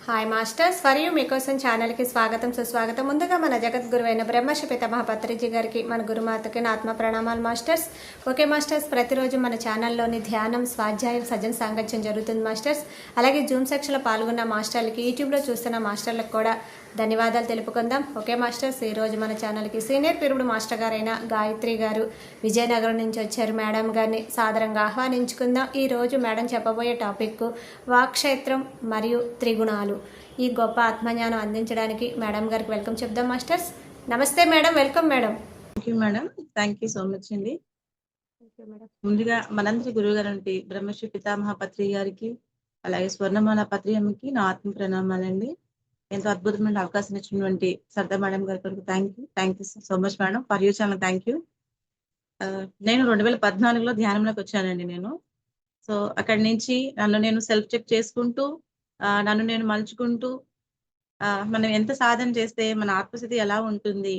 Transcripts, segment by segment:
Hi masters, మరియు మీకోసం ఛానల్కి స్వాగతం సుస్వాగతం. ముందుగా మన జగద్గురువైన బ్రహ్మర్షి పితామహ పత్రిజీ గారికి, మన గురుమాతకి నా ఆత్మ ప్రణామాలు మాస్టర్స్. ఓకే మాస్టర్స్, ప్రతిరోజు మన ఛానల్లోని ధ్యానం, స్వాధ్యాయం, సజ్జన సాంగత్యం జరుగుతుంది మాస్టర్స్. అలాగే జూమ్ సెక్షన్లో పాల్గొన్న మాస్టర్లకి, యూట్యూబ్లో చూస్తున్న మాస్టర్లకు కూడా ధన్యవాదాలు తెలుపుకుందాం. ఓకే మాస్టర్స్, ఈరోజు మన ఛానల్కి సీనియర్ పీరుడు మాస్టర్ గారైన గాయత్రి గారు విజయనగరం నుంచి వచ్చారు. మేడం గారిని సాదరంగా ఆహ్వానించుకుందాం. ఈరోజు మేడం చెప్పబోయే టాపిక్ వాక్క్షేత్రం మరియు త్రిగుణాలు. ఈ గొప్ప ఆత్మజ్ఞానం అందించడానికి మేడం గారికి వెల్కమ్ చెప్దాం మాస్టర్స్. నమస్తే madam, welcome madam. Madam, thank you so much అండి. ముందుగా మనందరి గురువు గారు బ్రహ్మశ్రీ పితామహ పత్రి గారికి, అలాగే స్వర్ణమాల పత్రి అమ్మకి నా ఆత్మ ప్రణామాలండి. ఎంతో అద్భుతమైన అవకాశం ఇచ్చినటువంటి సర్దా మేడం గారి కొరకు thank you so much madam for you channel. Thank you. నేను 2014లో ధ్యానంలోకి వచ్చానండి. సో అక్కడి నుంచి నన్ను నేను సెల్ఫ్ చెక్ చేసుకుంటూ, నన్ను నేను మలుచుకుంటూ, మనం ఎంత సాధన చేస్తే మన ఆత్మస్థితి ఎలా ఉంటుంది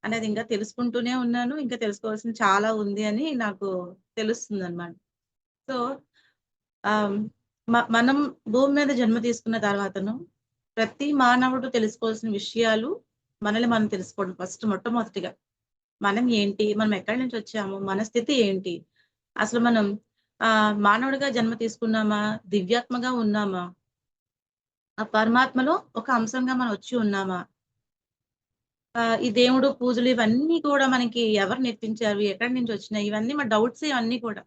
అనేది ఇంకా తెలుసుకుంటూనే ఉన్నాను. ఇంకా తెలుసుకోవాల్సిన చాలా ఉంది అని నాకు తెలుస్తుంది అనమాట. సో మనం భూమి మీద జన్మ తీసుకున్న తర్వాతను ప్రతి మానవుడు తెలుసుకోవాల్సిన విషయాలు మనల్ని మనం తెలుసుకోవడం. ఫస్ట్ మొట్టమొదటిగా మనం ఏంటి, మనం ఎక్కడి నుంచి వచ్చాము, మన స్థితి ఏంటి, అసలు మనం మానవుడిగా జన్మ తీసుకున్నామా, దివ్యాత్మగా ఉన్నామా, ఆ పరమాత్మలో ఒక అంశంగా మనం వచ్చి ఉన్నామా, ఈ దేవుడు పూజలు ఇవన్నీ కూడా మనకి ఎవరు నేర్పించారు, ఎక్కడి నుంచి వచ్చినాయి, ఇవన్నీ మా డౌట్స్ ఇవన్నీ కూడా.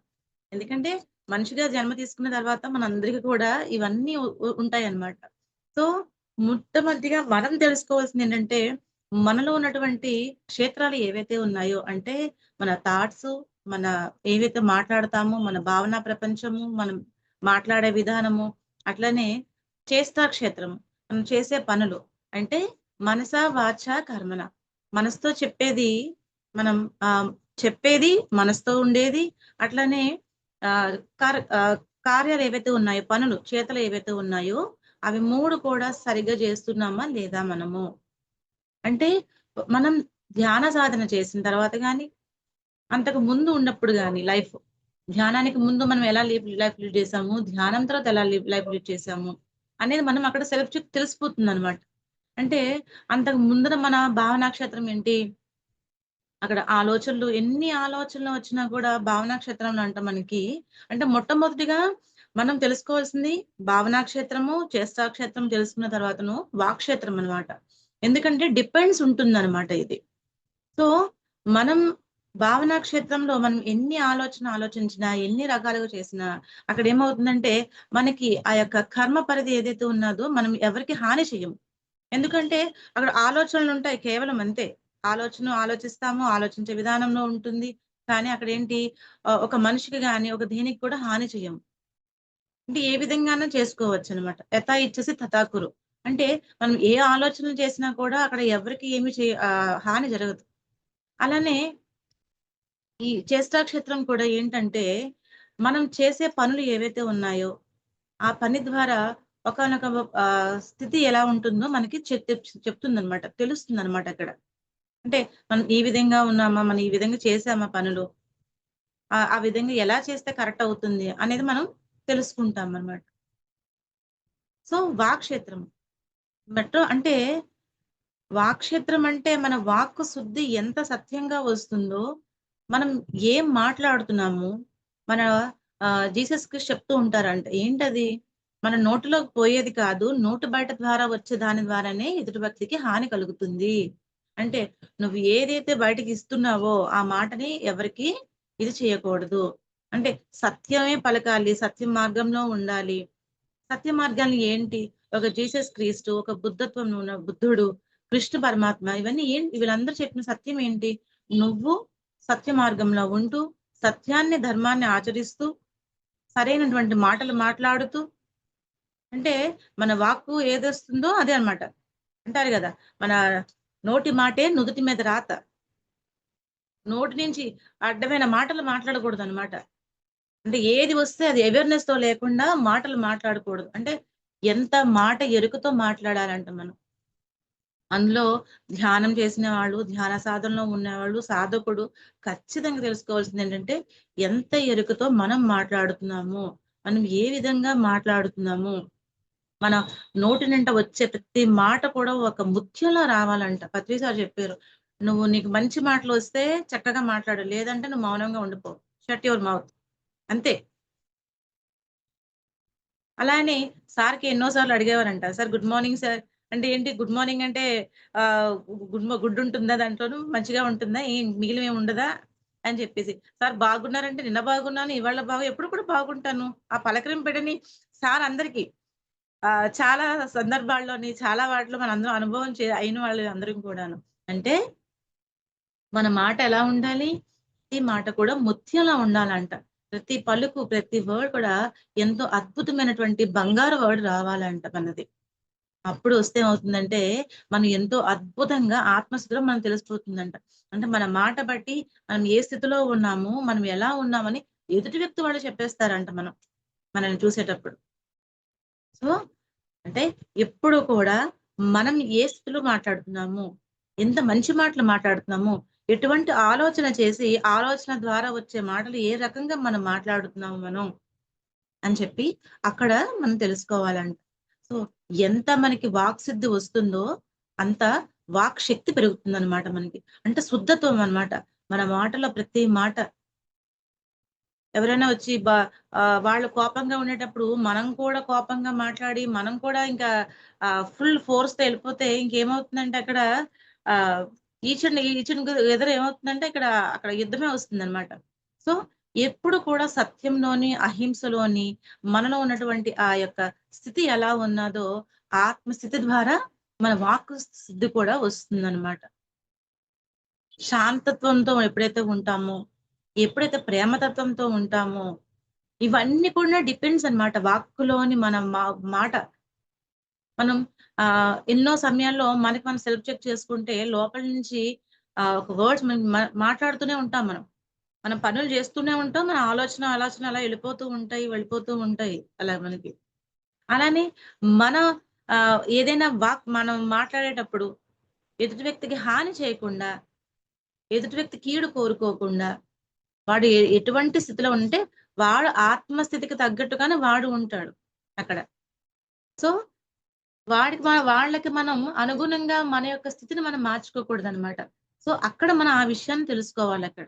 ఎందుకంటే మనిషిగా జన్మ తీసుకున్న తర్వాత మనందరికీ కూడా ఇవన్నీ ఉంటాయి అన్నమాట. సో మొట్టమొదటిగా మనం తెలుసుకోవాల్సింది ఏంటంటే, మనలో ఉన్నటువంటి క్షేత్రాలు ఏవైతే ఉన్నాయో, అంటే మన థాట్స్, మన ఏవైతే మాట్లాడతామో, మన భావన ప్రపంచము, మనం మాట్లాడే విధానము, అట్లనే చేష్టా క్షేత్రము, మనం చేసే పనులు, అంటే మనస వాచ కర్మన. మనసుతో చెప్పేది, మనం చెప్పేది మనసుతో ఉండేది, అట్లనే కార్యాలు ఏవైతే ఉన్నాయో, పనులు చేతలు ఏవైతే ఉన్నాయో, అవి 3 కూడా సరిగ్గా చేస్తున్నామా లేదా మనము. అంటే మనం ధ్యాన సాధన చేసిన తర్వాత కానీ, అంతకు ముందు ఉన్నప్పుడు కానీ, ధ్యానానికి ముందు మనం ఎలా లైఫ్ లీడ్ చేసాము, ధ్యానం తర్వాత ఎలా లైఫ్ లీడ్ చేసాము అనేది మనం అక్కడ సెల్ఫ్ చెక్ తెలిసిపోతుంది అనమాట. అంటే అంతకు ముందర మన భావనాక్షేత్రం ఏంటి, అక్కడ ఆలోచనలు, ఎన్ని ఆలోచనలు వచ్చినా కూడా భావనాక్షేత్రంలో అంట మనకి. అంటే మొట్టమొదటిగా మనం తెలుసుకోవాల్సింది భావనాక్షేత్రము, చేష్టాక్షేత్రం తెలుసుకున్న తర్వాతను వాక్క్షేత్రం అనమాట. ఎందుకంటే డిపెండ్స్ ఉంటుంది అనమాట ఇది. సో మనం భావనాక్షేత్రంలో మనం ఎన్ని ఆలోచించినా, ఎన్ని రకాలుగా చేసినా, అక్కడ ఏమవుతుందంటే మనకి ఆ యొక్క కర్మ పరిధి ఏదైతే ఉన్నదో మనం ఎవరికి హాని చేయము. ఎందుకంటే అక్కడ ఆలోచనలు ఉంటాయి, కేవలం అంతే. ఆలోచిస్తాము, ఆలోచించే విధానంలో ఉంటుంది. కానీ అక్కడ ఏంటి, ఒక మనిషికి కానీ ఒక దేనికి కూడా హాని చేయము. అంటే ఏ విధంగానూ చేసుకోవచ్చు అనమాట. యథా ఇచ్చేసి తథాకురు. అంటే మనం ఏ ఆలోచనలు చేసినా కూడా అక్కడ ఎవరికి ఏమి హాని జరగదు. అలానే ఈ చేష్టాక్షేత్రం కూడా ఏంటంటే, మనం చేసే పనులు ఏవైతే ఉన్నాయో, ఆ పని ద్వారా ఒకానొక స్థితి ఎలా ఉంటుందో మనకి చెప్తుందనమాట, తెలుస్తుందనమాట అక్కడ. అంటే మనం ఈ విధంగా ఉన్నామా, మనం ఈ విధంగా చేసామా పనులు, ఆ విధంగా ఎలా చేస్తే కరెక్ట్ అవుతుంది అనేది మనం తెలుసుకుంటాం అన్నమాట. సో వాక్క్షేత్రం అంటే, వాక్క్షేత్రం అంటే మన వాక్కు శుద్ధి ఎంత సత్యంగా వస్తుందో, మనం ఏం మాట్లాడుతున్నాము, మన జీసస్ క్రిస్ట్ చెప్తూ ఉంటారంట. ఏంటది, మన నోటిలోకి పోయేది కాదు, నోటి బయట ద్వారా వచ్చే దాని ద్వారానే ఎదుటి వ్యక్తికి హాని కలుగుతుంది. అంటే నువ్వు ఏదైతే బయటకి ఇస్తున్నావో ఆ మాటని ఎవరికి ఇది చేయకూడదు. అంటే సత్యమే పలకాలి, సత్య మార్గంలో ఉండాలి. సత్య మార్గాన్ని ఏంటి, ఒక జీసస్ క్రీస్తు, ఒక బుద్ధత్వం ఉన్న బుద్ధుడు, కృష్ణ పరమాత్మ, ఇవన్నీ ఏంటి, వీళ్ళందరూ చెప్పిన సత్యం ఏంటి, నువ్వు సత్య మార్గంలో ఉంటూ, సత్యాన్ని, ధర్మాన్ని ఆచరిస్తూ, సరైనటువంటి మాటలు మాట్లాడుతూ, అంటే మన వాక్కు ఏదొస్తుందో అదే అన్నమాట. అంటారు కదా, మన నోటి మాటే నుదుటి మీద రాత. నోటి నుంచి అడ్డమైన మాటలు మాట్లాడకూడదు అనమాట. అంటే ఏది వస్తే అది అవేర్నెస్ తో లేకుండా మాటలు మాట్లాడకూడదు. అంటే ఎంత మాట ఎరుకతో మాట్లాడాలంట మనం. అందులో ధ్యానం చేసిన వాళ్ళు, ధ్యాన సాధనలో ఉన్నవాళ్ళు, సాధకుడు ఖచ్చితంగా తెలుసుకోవాల్సింది ఏంటంటే, ఎంత ఎరుకతో మనం మాట్లాడుతున్నాము, మనం ఏ విధంగా మాట్లాడుతున్నాము, మన నోటి నింట వచ్చే ప్రతి మాట కూడా ఒక ముత్యంలా రావాలంట. పత్రి సార్ చెప్పారు. నీకు మంచి మాటలు వస్తే చక్కగా మాట్లాడు. లేదంటే నువ్వు మౌనంగా ఉండిపో. Shut your mouth. అంతే. అలానే సార్‌కి ఎన్నో సార్లు అడిగేవారంట. Sir good morning sir. అంటే ఏంటి గుడ్ మార్నింగ్ అంటే ఆహ్, గుడ్ ఉంటుందా దాంట్లోను? మంచిగా ఉంటుందా? మిగిలినవేమి ఉండదా? అని చెప్పేసి. సార్ బాగున్నారంటే నిన్న బాగున్నాను, ఇవాళ ఎప్పుడు కూడా బాగుంటాను. ఆ పలకరింపుడని సార్ అందరికి చాలా సందర్భాల్లోని చాలా వాటిలో మనందరం అనుభవం అయిన వాళ్ళు అందరం కూడాను. అంటే మన మాట ఎలా ఉండాలి? ప్రతి మాట కూడా ముత్యంలా ఉండాలంట. ప్రతి పలుకు, ప్రతి వర్డ్ కూడా ఎంతో అద్భుతమైనటువంటి బంగారు వర్డ్ రావాలంట మనది. అప్పుడు వస్తే ఏమవుతుందంటే, మనం ఎంతో అద్భుతంగా ఆత్మస్థితిలో మనకు తెలిసిపోతుందంట. అంటే మన మాట బట్టి మనం ఏ స్థితిలో ఉన్నాము, మనం ఎలా ఉన్నామని ఎదుటి వ్యక్తి వాళ్ళు చెప్పేస్తారంట మనల్ని చూసేటప్పుడు. సో, అంటే ఎప్పుడు కూడా మనం ఏ స్థితిలో మాట్లాడుతున్నాము, ఎంత మంచి మాటలు మాట్లాడుతున్నాము, ఎటువంటి ఆలోచన చేసి, ఆలోచన ద్వారా వచ్చే మాటలు ఏ రకంగా మనం మాట్లాడుతున్నాము అని చెప్పి అక్కడ మనం తెలుసుకోవాలంట. సో, ఎంత మనకి వాక్ సిద్ధి వస్తుందో, అంత వాక్ శక్తి పెరుగుతుందనమాట మనకి. అంటే శుద్ధత్వం అన్నమాట. మన మాటలో ప్రతి మాట ఎవరైనా వచ్చి వాళ్ళు కోపంగా ఉండేటప్పుడు మనం కూడా కోపంగా మాట్లాడి, మనం కూడా ఇంకా ఫుల్ ఫోర్స్‌తో ఎళ్ళిపోతే ఇంకేమవుతుందంటే అక్కడ ఆహ్, ఈచ్ అండ్ ఎదురు ఏమవుతుందంటే అక్కడ యుద్ధమే వస్తుందనమాట. సో, ఎప్పుడు కూడా సత్యంలోని, అహింసలోని మనలో ఉన్నటువంటి ఆ యొక్క స్థితి ఎలా ఉన్నాదో, ఆత్మస్థితి ద్వారా మన వాక్కు సిద్ధి కూడా వస్తుందనమాట. శాంతత్వంతో ఎప్పుడైతే ఉంటామో, ఎప్పుడైతే ప్రేమతత్వంతో ఉంటామో, ఇవన్నీ కూడా డిపెండ్స్ అన్నమాట. వాక్కులోని మన మాట. మనం ఎన్నో సమయాల్లో మనకి మనం సెల్ఫ్ చెక్ చేసుకుంటే లోపల నుంచి ఒక వర్డ్స్ మనం మాట్లాడుతూనే ఉంటాం మనం. మనం పనులు చేస్తూనే ఉంటాం. మన ఆలోచన అలా వెళ్ళిపోతూ ఉంటాయి అలా మనకి. అలానే మన ఏదైనా మనం మాట్లాడేటప్పుడు ఎదుటి వ్యక్తికి హాని చేయకుండా, ఎదుటి వ్యక్తి కీడు కోరుకోకుండా వాడు ఎటువంటి స్థితిలో ఉంటే, వాడు ఆత్మస్థితికి తగ్గట్టుగానే వాడు ఉంటాడు అక్కడ. సో, వాళ్ళకి మనం అనుగుణంగా మన యొక్క స్థితిని మనం మార్చుకోకూడదనమాట. సో, అక్కడ మనం ఆ విషయాన్ని తెలుసుకోవాలక్కడ.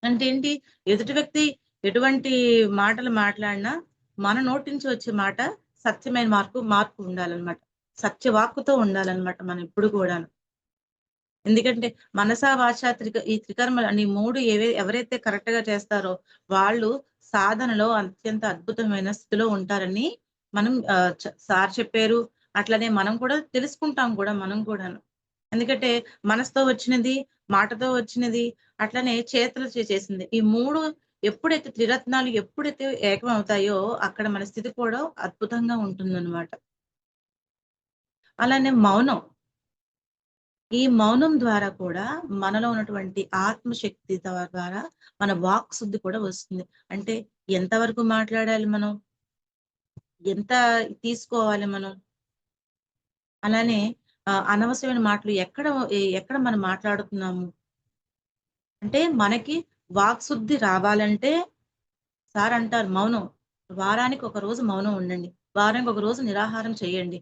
అంటే ఏంటి, ఎదుటి వ్యక్తి ఎటువంటి మాటలు మాట్లాడినా, మన నోటి నుంచి వచ్చే మాట సత్యమైన మార్పు ఉండాలనమాట. సత్యవాక్కుతో ఉండాలనమాట మనం ఎప్పుడు కూడాను. ఎందుకంటే మనసా, వాచ, ఈ త్రికర్మలు అని 3 ఎవరైతే కరెక్ట్‌గా చేస్తారో వాళ్ళు సాధనలో అత్యంత అద్భుతమైన స్థితిలో ఉంటారని మనం సార్ చెప్పారు. అట్లనే మనం కూడా తెలుసుకుంటాం కూడా మనం కూడాను. ఎందుకంటే మనసుతో వచ్చినది, మాటతో వచ్చినది, అట్లనే చేతులు చేసింది. ఈ 3 ఎప్పుడైతే త్రిరత్నాలు ఎప్పుడైతే ఏకమవుతాయో అక్కడ మన స్థితి కూడా అద్భుతంగా ఉంటుందన్నమాట. అలానే మౌనం. ఈ మౌనం ద్వారా కూడా మనలో ఉన్నటువంటి ఆత్మశక్తి ద్వారా మన వాక్ శుద్ధి కూడా వస్తుంది. అంటే ఎంతవరకు మాట్లాడాలి మనం? ఎంత తీసుకోవాలి మనం? అలానే అనవసరమైన మాటలు ఎక్కడ మనం మాట్లాడుతున్నాము? అంటే మనకి వాక్ శుద్ధి రావాలంటే సార్ అంటారు మౌనం. వారానికి ఒక రోజు మౌనం ఉండండి. వారానికి ఒక రోజు నిరాహారం చేయండి.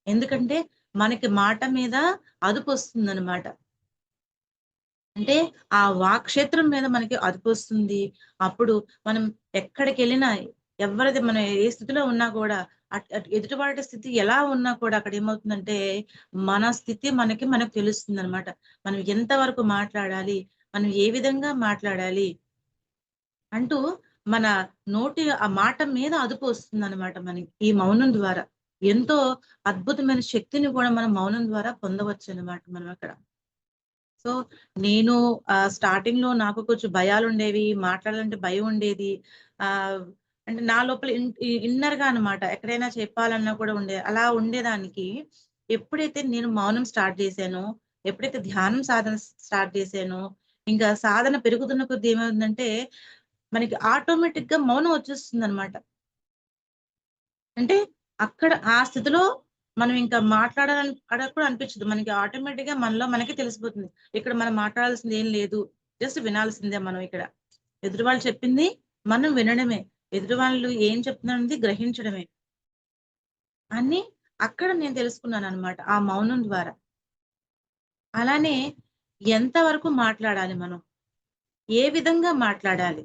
ఎందుకంటే మనకి మాట మీద అదుపొస్తుందనమాట. అంటే ఆ వాక్క్షేత్రం మీద మనకి అదుపొస్తుంది. అప్పుడు మనం ఎక్కడికెళ్ళినా మనం ఏ స్థితిలో ఉన్నా కూడా ఎదుటి వాడి స్థితి ఎలా ఉన్నా కూడా అక్కడ ఏమవుతుందంటే మన స్థితి మనకు తెలుస్తుందనమాట. మనం ఎంత వరకు మాట్లాడాలి? మనం ఏ విధంగా మాట్లాడాలి? అంటూ మన నోటి ఆ మాట మీద అదుపు వస్తుందనమాట మనకి. ఈ మౌనం ద్వారా. ఎంతో అద్భుతమైన శక్తిని కూడా మనం మౌనం ద్వారా పొందవచ్చనమాట మనం అక్కడ. సో, నేను స్టార్టింగ్‌లో నాకు కొంచెం భయాలుండేవి. మాట్లాడాలంటే భయం ఉండేది. ఆహ్, అంటే నా లోపల ఇన్నర్‌గా అనమాట. ఎక్కడైనా చెప్పాలన్నా కూడా అలా ఉండేదానికి ఎప్పుడైతే నేను మౌనం స్టార్ట్ చేశానో, ఎప్పుడైతే ధ్యానం సాధన స్టార్ట్ చేశానో, ఇంకా సాధన పెరుగుతున్న కొద్దీ ఏమైందంటే, మనకి ఆటోమేటిక్‌గా మౌనం వచ్చేస్తుందనమాట. అంటే అక్కడ ఆ స్థితిలో మనం ఇంకా కూడా అనిపించదు. మనకి ఆటోమేటిక్‌గా మనలో మనకే తెలిసిపోతుంది. ఇక్కడ మనం మాట్లాడాల్సింది ఏం లేదు. జస్ట్ వినాల్సిందే మనం ఇక్కడ. ఎదుటి వాళ్ళు చెప్పింది మనం వినడమే. ఎదుటి వాళ్ళు ఏం చెప్తున్నారనేది గ్రహించడమే. అని అక్కడ నేను తెలుసుకున్నాను అనమాట ఆ మౌనం ద్వారా. అలానే ఎంతవరకు మాట్లాడాలి మనం, ఏ విధంగా మాట్లాడాలి,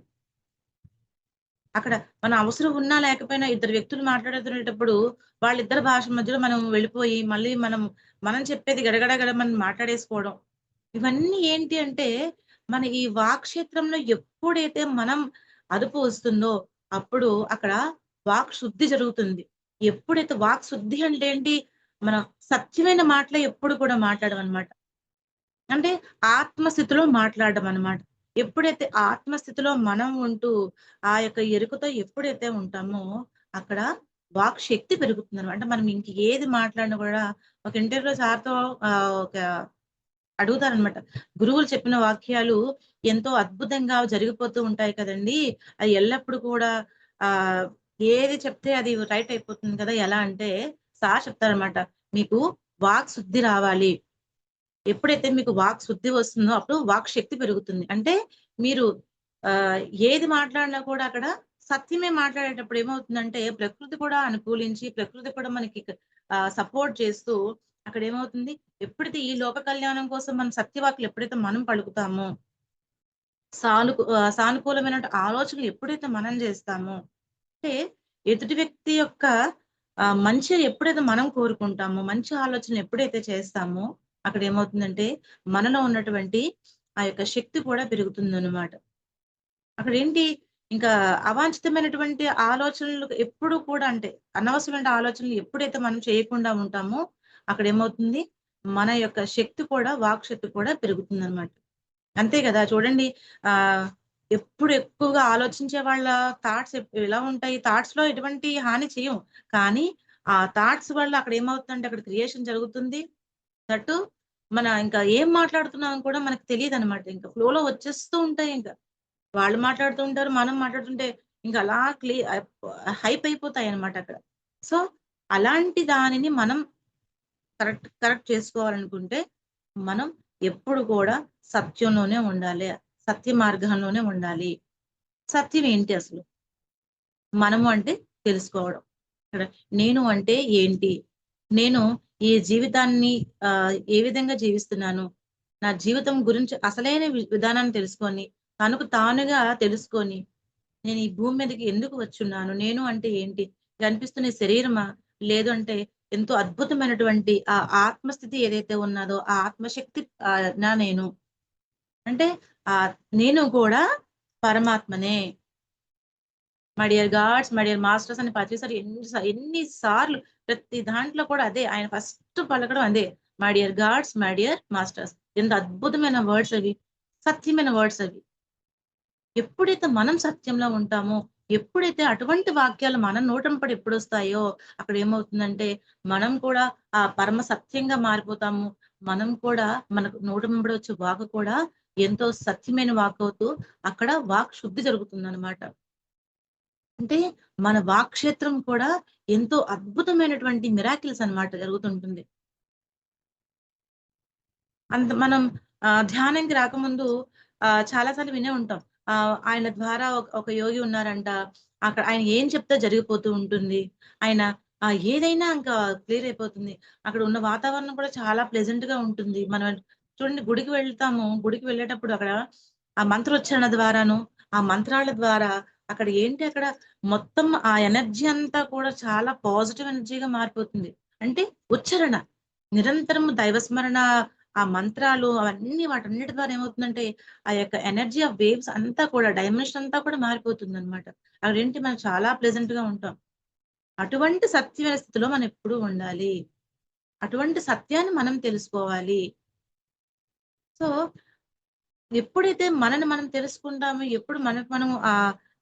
అక్కడ మన అవసరం ఉన్నా లేకపోయినా ఇద్దరు వ్యక్తులు మాట్లాడుతునేటప్పుడు వాళ్ళిద్దరి భాష మధ్యలో మనం వెళ్ళిపోయి మళ్ళీ మనం చెప్పేది గడగడ మనం మాట్లాడేసుకోవడం, ఇవన్నీ ఏంటి అంటే మన ఈ వాక్ క్షేత్రంలో ఎప్పుడైతే మనం అదుపు వస్తుందో అప్పుడు అక్కడ వాక్ శుద్ధి జరుగుతుంది. ఎప్పుడైతే వాక్ శుద్ధి అంటే ఏంటి, మన సత్యమైన మాటలే ఎప్పుడు కూడా మాట్లాడమన్నమాట. అంటే ఆత్మస్థితిలో మాట్లాడడం అన్నమాట. ఎప్పుడైతే ఆత్మస్థితిలో మనం ఉంటూ ఆ యొక్క ఎరుకతో ఎప్పుడైతే ఉంటామో అక్కడ వాక్ శక్తి పెరుగుతుందన్నమాట. అంటే మనం ఇంక ఏది మాట్లాడినా కూడా ఒక ఇంటర్వ్యూలో సార్‌తో ఒక అడుగుతారనమాట. గురువులు చెప్పిన వాక్యాలు ఎంతో అద్భుతంగా జరిగిపోతూ ఉంటాయి కదండీ! అది ఎల్లప్పుడు కూడా ఆహ్, ఏది చెప్తే అది రైట్ అయిపోతుంది కదా! ఎలా అంటే సార్ చెప్తారనమాట. "మీకు వాక్ శుద్ధి రావాలి. ఎప్పుడైతే మీకు వాక్ శుద్ధి వస్తుందో అప్పుడు వాక్ శక్తి పెరుగుతుంది." అంటే మీరు ఆహ్, ఏది మాట్లాడినా కూడా అక్కడ సత్యమే మాట్లాడేటప్పుడు ఏమవుతుందంటే ప్రకృతి కూడా అనుకూలించి, ప్రకృతి కూడా మనకి సపోర్ట్ చేస్తూ అక్కడేమవుతుంది, ఎప్పుడైతే ఈ లోక కళ్యాణం కోసం మనం సత్యవాక్కులు ఎప్పుడైతే మనం పలుకుతామో, సానుకూలమైన ఆలోచనలు ఎప్పుడైతే మనం చేస్తామో, అంటే ఎదుటి వ్యక్తి యొక్క మంచి ఎప్పుడైతే మనం కోరుకుంటామో, మంచి ఆలోచనలు ఎప్పుడైతే చేస్తామో, అక్కడేమవుతుందంటే మనలో ఉన్నటువంటి ఆ యొక్క శక్తి కూడా పెరుగుతుందనమాట. అక్కడేంటి ఇంకా అవాంఛితమైనటువంటి ఆలోచనలు ఎప్పుడు కూడా అంటే అనవసరమైన ఆలోచనలు ఎప్పుడైతే మనం చేయకుండా ఉంటామో, అక్కడేమవుతుంది మన యొక్క శక్తి కూడా వాక్ శక్తి కూడా పెరుగుతుందనమాట. అంతే గదా! చూడండి ఆహ్, ఎప్పుడు ఎక్కువగా ఆలోచించే వాళ్ళ థాట్స్ ఎలా ఉంటాయి? థాట్స్‌లో ఎటువంటి హాని చెయ్యం. కానీ ఆ థాట్స్ వల్ల అక్కడ ఏమవుతుందంటే అక్కడ క్రియేషన్ జరుగుతుంది. దట్టు మన ఇంకా ఏం మాట్లాడుతున్నామని కూడా మనకు తెలీదనమాట. ఇంకా ఫ్లోలో వచ్చేస్తూ ఉంటాయింక. వాళ్ళు మాట్లాడుతూ ఉంటారు. మనం మాట్లాడుతుంటే ఇంక అలా హైప్ అయిపోతాయన్నమాట అక్కడ. సో, అలాంటి దానిని మనం కరెక్ట్ చేసుకోవాలనుకుంటే, మనం ఎప్పుడు కూడా సత్యంలోనే ఉండాలి. సత్య మార్గంలోనే ఉండాలి. సత్యం ఏంటి అసలు? మనము అంటే తెలుసుకోవడం. ఇక్కడ నేను అంటే ఏంటి? నేను ఈ జీవితాన్ని ఏ విధంగా జీవిస్తున్నాను? నా జీవితం గురించి అసలైన విధానాన్ని తెలుసుకొని, తనకు తానుగా తెలుసుకొని, నేను ఈ భూమి మీదకి ఎందుకు వచ్చున్నాను? నేను అంటే ఏంటి? కనిపిస్తున్న ఈ శరీరమా? లేదు అంటే ఎంతో అద్భుతమైనటువంటి ఆ ఆత్మస్థితి ఏదైతే ఉన్నదో, ఆ ఆత్మశక్తి నేను. అంటే నేను కూడా పరమాత్మనే. My dear God's, my dear masters అని ప్రతిసారి ఎన్ని సార్లు ప్రతి దాంట్లో కూడా అదే. ఆయన ఫస్ట్ పలకడం అదే. My dear God's, my dear masters. ఎంత అద్భుతమైన వర్డ్స్ అవి. సత్యమైన వర్డ్స్ అవి. ఎప్పుడైతే మనం సత్యంలో ఉంటామో, ఎప్పుడైతే అటువంటి వాక్యాలు మన నోటంపడి ఎప్పుడొస్తాయో, అక్కడ ఏమవుతుందంటే, మనం కూడా ఆ పరమ సత్యంగా మారిపోతాము. మనం కూడా మనకు నోటంబడి వచ్చే వాక్ కూడా ఎంతో సత్యమైన వాక్ అవుతూ, అక్కడ వాక్ శుద్ధి జరుగుతుందనమాట. అంటే మన వాక్ క్షేత్రం కూడా ఎంతో అద్భుతమైనటువంటి మిరాకిల్స్ అన్నమాట జరుగుతుంటుంది. అంత మనం ధ్యానంకి రాకముందు చాలా సార్లు వినే ఉంటాం. ఆయన ద్వారా ఒక యోగి ఉన్నారంట. అక్కడ ఆయన ఏం చెప్తే జరిగిపోతూ ఉంటుంది. ఆయన ఏదైనా ఇంకా క్లియర్ అయిపోతుంది. అక్కడ ఉన్న వాతావరణం కూడా చాలా ప్లెజెంట్‌గా ఉంటుంది. మనం చూడండి గుడికి వెళ్తాము. గుడికి వెళ్ళేటప్పుడు అక్కడ ఆ మంత్రోచ్చారణ ద్వారాను, ఆ మంత్రాల ద్వారా అక్కడ ఏంటి అక్కడ మొత్తం ఆ ఎనర్జీ అంతా కూడా చాలా పాజిటివ్ ఎనర్జీగా మారిపోతుంది. అంటే ఉచ్చారణ. నిరంతరం దైవస్మరణ, ఆ మంత్రాలు అవన్నీ వాటన్నిటి ద్వారా ఏమవుతుందంటే, ఆ యొక్క ఎనర్జీ ఆఫ్ వేవ్స్ అంతా కూడా డైమెన్షన్ అంతా కూడా మారిపోతుందనమాట. అక్కడేంటి మనం చాలా ప్లెజెంట్‌గా ఉంటాం. అటువంటి సత్యమైన స్థితిలో మనం ఎప్పుడూ ఉండాలి. అటువంటి సత్యాన్ని మనం తెలుసుకోవాలి. సో, ఎప్పుడైతే మనని మనం తెలుసుకుంటామో, ఎప్పుడు మనకు మనం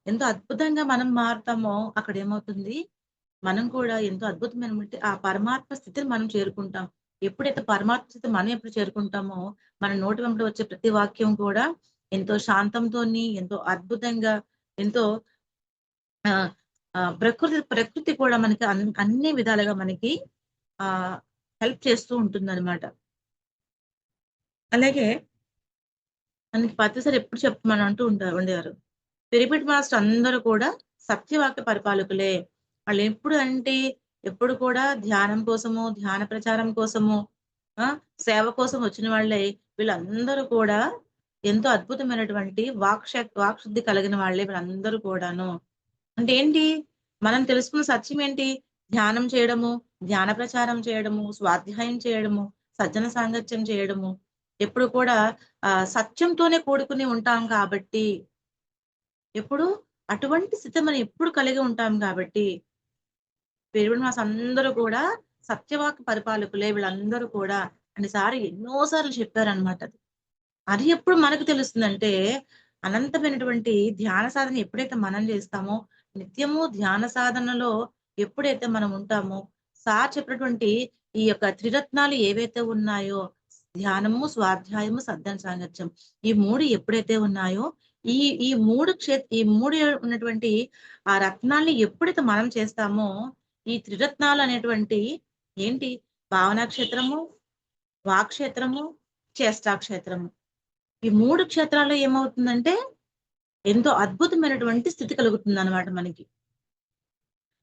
ఎంతో అద్భుతంగా మనం మారుతామో అక్కడేమవుతుంది, మనం కూడా ఎంతో అద్భుతమైనటువంటి ఆ పరమాత్మ స్థితిని మనం చేరుకుంటాం. ఎప్పుడైతే పరమాత్మ స్థితి మనం ఎప్పుడు చేరుకుంటామో, మన నోటి వెంట వచ్చే ప్రతి వాక్యం కూడా ఎంతో శాంతంతోని, ఎంతో అద్భుతంగా, ఎంతో ఆహ్, ప్రకృతి ప్రకృతి కూడా మనకి అన్ని విధాలుగా మనకి ఆహ్, హెల్ప్ చేస్తూ ఉంటుందనమాట. అలాగే మనకి ప్రతిసారి ఎప్పుడు చెప్పమని అంటూ ఉండేవారు. పిరమిడ్ మాస్టర్ అందరూ కూడా సత్యవాక్య పరిపాలకులే. వాళ్ళెప్పుడు అంటే ఎప్పుడు కూడా ధ్యానం కోసము, ధ్యాన ప్రచారం కోసము, ఆ సేవ కోసం వచ్చిన వాళ్ళే వీళ్ళందరూ కూడా ఎంతో అద్భుతమైనటువంటి వాక్శుద్ధి కలిగిన వాళ్ళే వీళ్ళందరూ కూడాను. అంటే ఏంటి? మనం తెలుసుకున్న సత్యం ఏంటి? ధ్యానం చేయడము, ధ్యాన ప్రచారం చేయడము, స్వాధ్యాయం చేయడము, సజ్జన సాంగత్యం చేయడము. ఎప్పుడు కూడా సత్యంతోనే కూడుకుని ఉంటాం కాబట్టి, ఎప్పుడు అటువంటి స్థితి మనం ఎప్పుడు కలిగి ఉంటాం కాబట్టి, పెరుగుమాస్ అందరూ కూడా సత్యవాక్ పరిపాలకులే వీళ్ళందరూ కూడా అన్నిసార్లు ఎన్నో సార్లు చెప్పారనమాట అది. అది ఎప్పుడు మనకు తెలుస్తుందంటే, అనంతమైనటువంటి ధ్యాన సాధన ఎప్పుడైతే మనం చేస్తామో, నిత్యము ధ్యాన సాధనలో ఎప్పుడైతే మనం ఉంటామో, సార్ చెప్పినటువంటి ఈ యొక్క త్రిరత్నాలు ఏవైతే ఉన్నాయో, ధ్యానము, స్వాధ్యాయము, సద్గన సాంగత్యం. ఈ 3 ఎప్పుడైతే ఉన్నాయో, ఈ ఈ 3 ఉన్నటువంటి ఆ రత్నాల్ని ఎప్పుడైతే మనం చేస్తామో, ఈ త్రిరత్నాలు అనేటువంటి ఏంటి? భావనా క్షేత్రము, వాక్ క్షేత్రము, చేష్టా క్షేత్రము. ఈ 3 క్షేత్రాల్లో ఏమవుతుందంటే, ఎంతో అద్భుతమైనటువంటి స్థితి కలుగుతుందనమాట మనకి.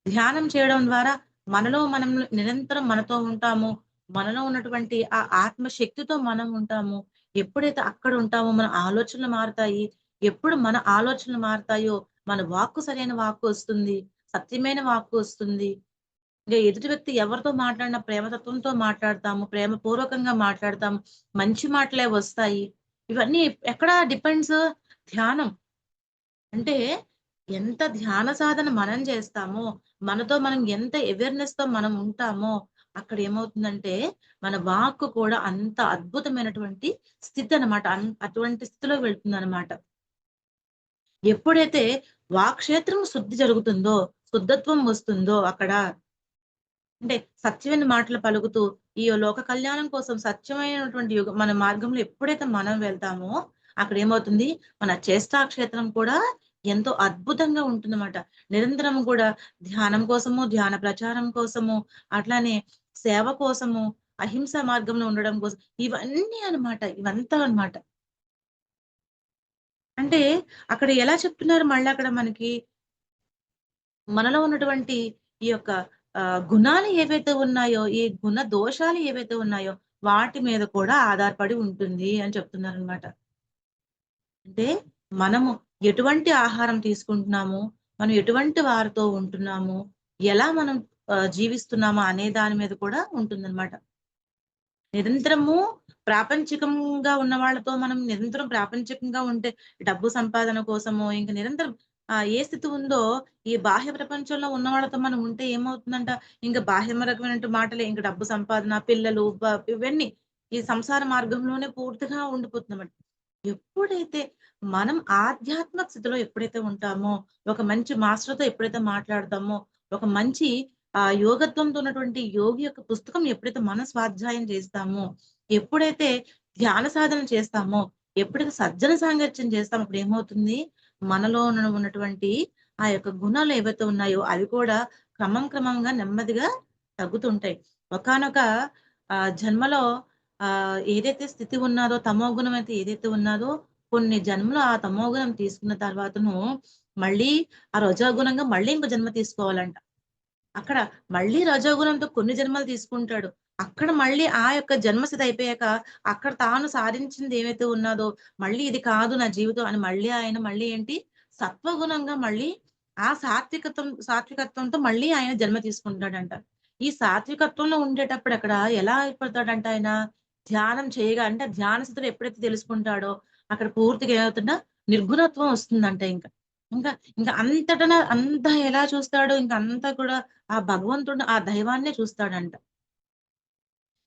ధ్యానం చేయడం ద్వారా మనలో మనం నిరంతరం మనతో ఉంటాము. మనలో ఉన్నటువంటి ఆ ఆత్మ శక్తితో మనం ఉంటాము. ఎప్పుడైతే అక్కడ ఉంటామో మన ఆలోచనలు మారుతాయి. ఎప్పుడు మన ఆలోచనలు మారుతాయో, మన వాక్కు సరైన వాక్కు వస్తుంది. సత్యమైన వాక్కు వస్తుంది. ఇంక ఎదుటి వ్యక్తి ఎవరితో మాట్లాడినా ప్రేమతత్వంతో మాట్లాడతాము. ప్రేమపూర్వకంగా మాట్లాడతాము. మంచి మాటలే వస్తాయి. ఇవన్నీ ఎక్కడ డిపెండ్స్? ధ్యానం. అంటే ఎంత ధ్యాన సాధన మనం చేస్తామో, మనతో మనం ఎంత అవేర్‌నెస్‌తో మనం ఉంటామో, అక్కడ ఏమవుతుందంటే, మన వాక్కు కూడా అంత అద్భుతమైనటువంటి స్థితి అనమాట. అటువంటి స్థితిలోకి వెళ్తుందనమాట. ఎప్పుడైతే వాక్క్షేత్రం శుద్ధి జరుగుతుందో, శుద్ధత్వం వస్తుందో అక్కడ, అంటే సత్యమైన మాటలు పలుకుతూ, ఈ లోక కళ్యాణం కోసం సత్యమైనటువంటి మన మార్గంలో ఎప్పుడైతే మనం వెళ్తామో, అక్కడ ఏమవుతుంది? మన చేష్టా క్షేత్రం కూడా ఎంతో అద్భుతంగా ఉంటుందన్నమాట. నిరంతరం కూడా ధ్యానం కోసము, ధ్యాన ప్రచారం కోసము, అట్లానే సేవ కోసము, అహింస మార్గంలో ఉండడం కోసం, ఇవన్నీ అన్నమాట. ఇవంతా అన్నమాట. అంటే అక్కడ ఎలా చెప్తున్నారు మళ్ళక్కడ మనకి? మనలో ఉన్నటువంటి ఈ యొక్క గుణాలు ఏవైతే ఉన్నాయో, ఈ గుణ దోషాలు ఏవైతే ఉన్నాయో, వాటి మీద కూడా ఆధారపడి ఉంటుంది అని చెప్తున్నారనమాట. అంటే మనము ఎటువంటి ఆహారం తీసుకుంటున్నాము, మనం ఎటువంటి వారితో ఉంటున్నాము, ఎలా మనం జీవిస్తున్నామా అనే దాని మీద కూడా ఉంటుందన్నమాట. నిరంతరము ప్రాపంచికంగా ఉన్న వాళ్ళతో మనం నిరంతరం ప్రాపంచికంగా ఉంటే డబ్బు సంపాదన కోసమో, ఇంక నిరంతరం ఏ స్థితి ఉందో ఈ బాహ్య ప్రపంచంలో ఉన్న వాళ్ళతో మనం ఉంటే ఏమవుతుందంట, ఇంక బాహ్యమరకమైనటు మాటలే. ఇంక డబ్బు సంపాదన, పిల్లలు, ఇవన్నీ ఈ సంసార మార్గంలోనే పూర్తిగా ఉండిపోతుందన్నమాట. ఎప్పుడైతే మనం ఆధ్యాత్మిక స్థితిలో ఎప్పుడైతే ఉంటామో, ఒక మంచి మాస్టర్‌తో ఎప్పుడైతే మాట్లాడతామో, ఒక మంచి యోగత్వంతో ఉన్నటువంటి యోగి యొక్క పుస్తకం ఎప్పుడైతే మనం స్వాధ్యాయం చేస్తామో, ఎప్పుడైతే ధ్యాన సాధన చేస్తామో, ఎప్పుడైతే సజ్జన సాంగత్యం చేస్తామో, అప్పుడు ఏమవుతుంది? మనలో ఉన్నటువంటి ఆ యొక్క గుణాలు ఏవైతే ఉన్నాయో, అవి కూడా క్రమంగా నెమ్మదిగా తగ్గుతుంటాయి. ఒకానొక జన్మలో ఏదైతే స్థితి ఉన్నాదో, తమోగుణం అయితే ఏదైతే ఉన్నాదో, కొన్ని జన్మలు ఆ తమోగుణం తీసుకున్న తర్వాతను మళ్ళీ ఆ రజోగుణంగా మళ్ళీ ఇంకో జన్మ తీసుకోవాలంట. అక్కడ మళ్ళీ రజోగుణంతో కొన్ని జన్మలు తీసుకుంటాడు. అక్కడ మళ్ళీ ఆ యొక్క జన్మస్థితి అయిపోయాక, అక్కడ తాను సాధించింది ఏవైతే ఉన్నాదో, మళ్ళీ ఇది కాదు నా జీవితం అని మళ్ళీ ఆయన మళ్ళీ ఏంటి? సత్వగుణంగా మళ్ళీ ఆ సాత్వికత్వంతో మళ్ళీ ఆయన జన్మ తీసుకుంటాడంట. ఈ సాత్వికత్వంలో ఉండేటప్పుడు అక్కడ ఎలా అయిపోతాడంట ఆయన? ధ్యానం చేయగా అంటే ధ్యాన స్థితిలో ఎప్పుడైతే తెలుసుకుంటాడో, అక్కడ పూర్తిగా ఏమవుతుందా? నిర్గుణత్వం వస్తుందంట ఇంక. ఇంకా ఇంకా అంతా ఎలా చూస్తాడో ఇంక అంతా కూడా ఆ భగవంతుడిని, ఆ దైవాన్నే చూస్తాడంట.